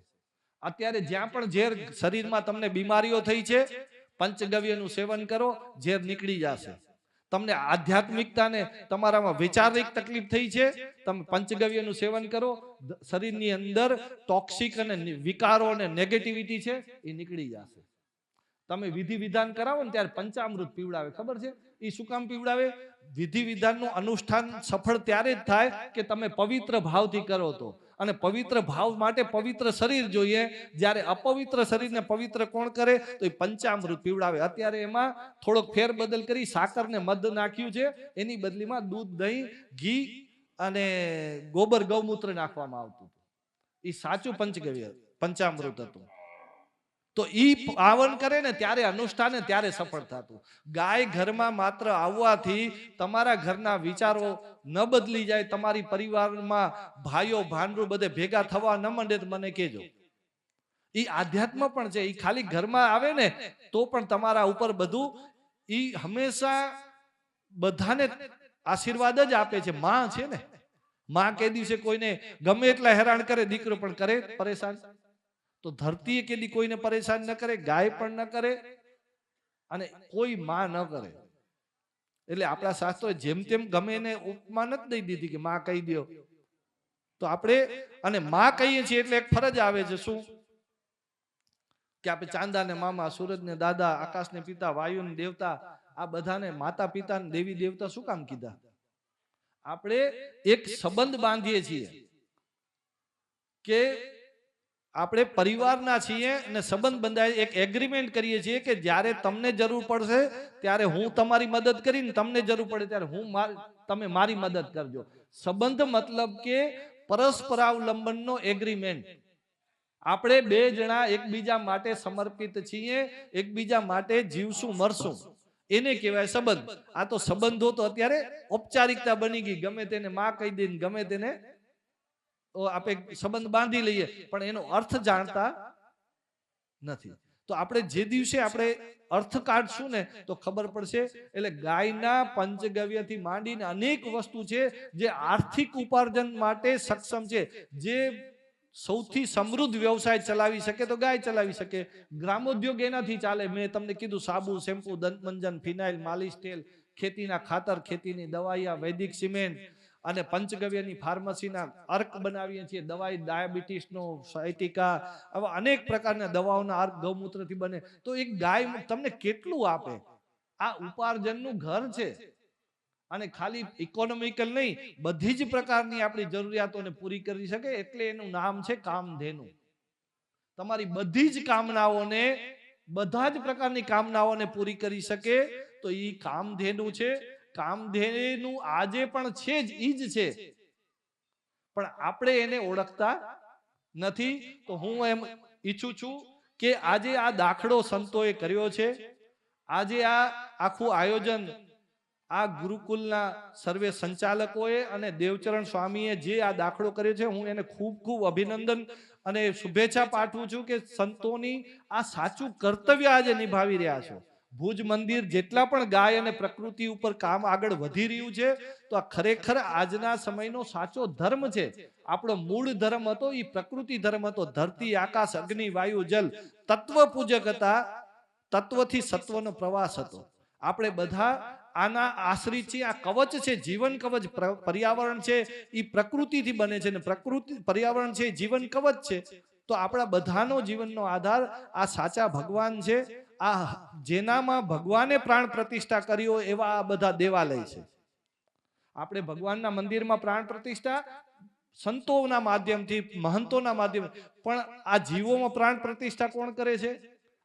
અત્યારે જ્યાં પણ ઝેર શરીરમાં તમને બીમારીઓ થઈ છે, પંચગવ્યનું સેવન કરો, ઝેર નીકળી જશે. તમને આધ્યાત્મિકતાને તમારામાં વિચારિક તકલીફ થઈ છે, તમે પંચગવ્યનું સેવન કરો, શરીરની અંદર ટોક્સિક અને વિકારો અને નેગેટિવિટી છે એ નીકળી જશે. તમે વિધિ વિધાન કરાવો ને ત્યારે પંચામૃત પીવડાવે, ખબર છે? એ શું કામ પીવડાવે? વિધિ વિધાનનું અનુષ્ઠાન સફળ ત્યારે જ થાય કે તમે પવિત્ર ભાવથી કરો તો. અને પવિત્ર ભાવ માટે પવિત્ર શરીર જોઈએ. જ્યારે અપવિત્ર શરીરને પવિત્ર કોણ કરે? તો એ પંચામૃત પીવડાવે. અત્યારે એમાં થોડોક ફેરબદલ કરી સાકર ને મધ નાખ્યું છે, એની બદલીમાં દૂધ, દહીં, ઘી અને ગોબર ગૌમૂત્ર નાખવામાં આવતું. એ સાચું પંચગવ્ય પંચામૃત હતું. તો ઈ પાવન કરે ને ત્યારે અનુષ્ઠાન ત્યારે સફળ થતું. ગાય ઘરમાં માત્ર આવવાથી તમારા ઘરના વિચારો ન બદલી જાય, તમારી પરિવારમાં ભાઈઓ ભાંડરું બધે ભેગા થવા ન માંડે તો મને કહેજો. ઈ આધ્યાત્મ પણ છે. ઈ ખાલી ઘરમાં આવે ને તો પણ તમારા ઉપર બધું ઈ હંમેશા બધાને આશીર્વાદ જ આપે છે. માં છે ને, માં કે દિવસે કોઈને ગમે એટલા હેરાન કરે, દીકરો પણ કરે પરેશાન, તો ધરતી કેદી કોઈને પરેશાન ન કરે, ગાય પણ ન કરે અને કોઈ માં ન કરે. એટલે આપણા શાસ્ત્રોએ જેમ તેમ ગમે એને ઉપમા નથી દઈ દીધી કે માં કહી દો. તો આપણે અને માં કહીએ છીએ એટલે એક ફરજ આવે છે. શું કે આપણે ચાંદાને મામા, સૂરજને દાદા, આકાશને પિતા, વાયુને દેવતા, આ બધાને માતા પિતા ને દેવી દેવતા શું કામ કીધા? આપણે એક સંબંધ બાંધીએ છીએ કે આપણે પરિવારના છીએ અને સંબંધ બંધાય, એક એગ્રીમેન્ટ કરીએ છીએ કે જ્યારે તમને જરૂર પડશે ત્યારે હું તમારી મદદ કરીને, તમને જરૂર પડે ત્યારે તમે મારી મદદ કરજો. સંબંધ મતલબ કે પરસ્પરાવલંબનનો એગ્રીમેન્ટ. આપણે બે જણા એકબીજા માટે સમર્પિત છીએ, એકબીજા માટે જીવશું મરશું, એને કહેવાય સંબંધ. આ તો સંબંધો તો અત્યારે ઔપચારિકતા બની ગઈ, ગમે તેને માં કહી દે, ગમે તેને આપણે સંબંધ બાંધી લઈએ, પણ એનો અર્થ જાણતા નથી. તો આપણે જે દિવસે આપણે અર્થ કાઢશું ને તો ખબર પડશે. એટલે ગાયના પંચગવ્યથી માંડીને અનેક વસ્તુ છે જે આર્થિક ઉપાર્જન માટે સક્ષમ છે. જે સૌથી સમૃદ્ધ વ્યવસાય ચલાવી શકે તો ગાય ચલાવી શકે. ગ્રામોદ્યોગ એનાથી ચાલે. મેં તમને કીધું સાબુ, શેમ્પુ, દંતમંજન, ફિનાઇલ, માલિશ તેલ, ખેતીના ખાતર, ખેતીની દવાઈયા, વૈદિક સિમેન્ટ અને પંચગવ્યની ફાર્મસીના અર્ક બનાવીએ છીએ. દવાઈ ડાયાબિટીસનો, સાયટિકા, આવા અનેક પ્રકારના દવાઓના અર્ક ગૌમૂત્રથી બને. તો એક ગાય તમને કેટલું આપે? આ ઉપાર્જનનું ઘર છે. અને ખાલી ઇકોનોમિકલ નહીં, બધી જ પ્રકારની આપણી જરૂરિયાતોને પૂરી કરી શકે. એટલે એનું નામ છે કામધેનુ. તમારી બધી જ કામનાઓને, બધા જ પ્રકારની કામનાઓને પૂરી કરી શકે તો એ કામધેનુ છે. કામધેનુ આજે પણ છે જ, ઈ જ છે, પણ આપણે એને ઓળખતા નથી. તો હું એમ ઈચ્છું છું કે આજે આ દાખલો સંતોએ કર્યો છે. આજે આ આખું આયોજન આ ગુરુકુલના સર્વે સંચાલકોએ અને દેવચરણ સ્વામીએ જે આ દાખલો કર્યો છે, હું એને ખૂબ ખૂબ અભિનંદન અને શુભેચ્છા પાઠવું છું કે સંતોની આ સાચું કર્તવ્ય આજે નિભાવી રહ્યા છો. ભુજ મંદિર જેટલા પણ ગાય અને પ્રકૃતિ ઉપર કામ આગળ વધી રહ્યું છે, તો આ ખરેખર આજના સમયનો સાચો ધર્મ છે. આપણો મૂળ ધર્મ હતો એ પ્રકૃતિ ધર્મ હતો. ધરતી, આકાશ, અગ્નિ, વાયુ, જલ તત્વ પૂજક હતા. તત્વથી સત્વનો પ્રવાસ હતો. આપણે બધા આના આશ્રિત છે. આ કવચ છે, જીવન કવચ. પર્યાવરણ છે એ પ્રકૃતિથી બને છે ને પ્રકૃતિ પર્યાવરણ છે, જીવન કવચ છે. તો આપણા બધાનો જીવનનો આધાર આ સાચા ભગવાન છે. આ જેનામાં ભગવાને પ્રાણ પ્રતિષ્ઠા કર્યો એવા આ બધા દેવાલય છે. આપણે ભગવાનના મંદિરમાં પ્રાણ પ્રતિષ્ઠા સંતોના માધ્યમથી, મહંતોના માધ્યમથી, પણ આ જીવોમાં પ્રાણ પ્રતિષ્ઠા કોણ કરે છે?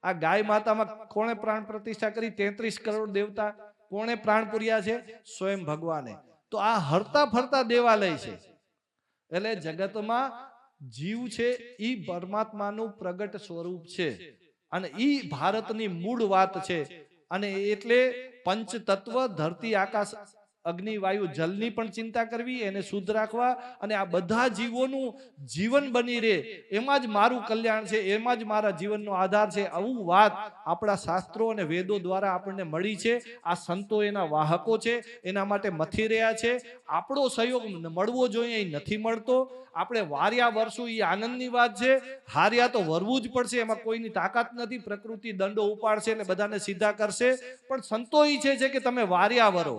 આ ગાય માતામાં કોણે પ્રાણ પ્રતિષ્ઠા કરી? 33 કરોડ દેવતા કોણે પ્રાણ પૂર્યા છે? સ્વયં ભગવાને. તો આ હરતા ફરતા દેવાલય છે. એટલે જગતમાં જીવ છે ઈ પરમાત્માનું પ્રગટ સ્વરૂપ છે અને ઈ ભારતની મૂળ વાત છે. અને એટલે પંચ તત્વ, ધરતી, આકાશ, અગ્નિ, વાયુ, જલની પણ ચિંતા કરવી, એને શુદ્ધ રાખવા અને આ બધા જીવોનું જીવન બની રહે, એમાં જ મારું કલ્યાણ છે, એમાં જ મારા જીવનનો આધાર છે. આવું વાત આપણા શાસ્ત્રો અને વેદો દ્વારા આપણને મળી છે. આ સંતો એના વાહકો છે, એના માટે મથી રહ્યા છે. આપણો સહયોગ મળવો જોઈએ, એ નથી મળતો. આપણે વાર્યા વરસું એ આનંદની વાત છે. હાર્યા તો વરવું જ પડશે, એમાં કોઈની તાકાત નથી. પ્રકૃતિ દંડો ઉપાડશે એટલે બધાને સીધા કરશે. પણ સંતો ઈચ્છે છે કે તમે વાર્યા વરો.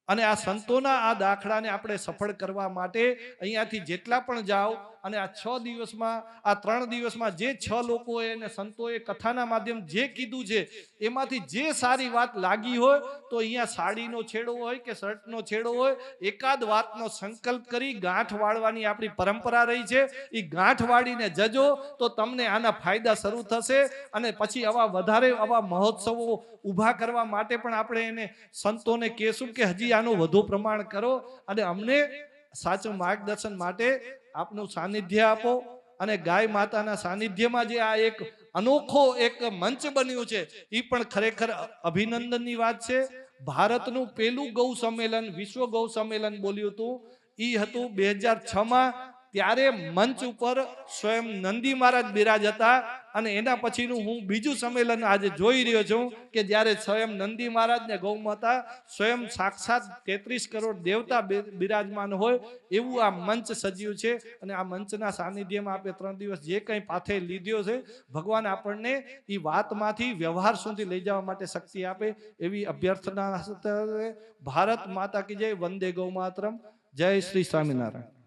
અને આ સંતોના આ દાખલાને આપણે સફળ કરવા માટે અહીંયાથી જેટલા પણ જાઓ અને આ 6 દિવસમાં, આ 3 દિવસમાં જે 6 લોકોએ અને સંતોએ કથાના માધ્યમ જે કીધું છે એમાંથી જે સારી વાત લાગી હોય તો અહીંયા સાડીનો છેડો હોય કે શર્ટનો છેડો હોય, એકાદ વાતનો સંકલ્પ કરી ગાંઠ વાળવાની આપણી પરંપરા રહી છે. એ ગાંઠ વાળીને જજો તો તમને આના ફાયદા શરૂ થશે. અને પછી વધારે આવા મહોત્સવો ઊભા કરવા માટે પણ આપણે એને સંતોને કહેશું કે હજી આનું વધુ પ્રમાણ કરો અને અમને સાચું માર્ગદર્શન માટે આપનું સાનિધ્ય આપો. અને ગાય માતાના સાનિધ્યમાં જે આ એક અનોખો એક મંચ બન્યું છે એ પણ ખરેખર અભિનંદનની વાત છે. ભારતનું પહેલું ગૌ સંમેલન, વિશ્વ ગૌ સંમેલન બોલ્યું હતું, એ હતું 2006માં ત્યારે મંચ ઉપર સ્વયં નંદી મહારાજ બિરાજ હતા અને એના પછીનું હું બીજું સંમેલન આજે જોઈ રહ્યો છું કે જ્યારે સ્વયં નંદી મહારાજ ને ગૌ માતા સ્વયં સાક્ષાત 33 કરોડ દેવતા બિરાજમાન હોય એવું આ મંચ સજ્યું છે અને આ મંચના સાનિધ્યમાં આપણે 3 દિવસ જે કંઈ પાથે લીધો છે ભગવાન આપણને એ વાતમાંથી વ્યવહાર સુધી લઈ જવા માટે શક્તિ આપે એવી અભ્યર્થના. ભારત માતા કી જય. વંદે ગૌ માતરમ. જય શ્રી સ્વામિનારાયણ.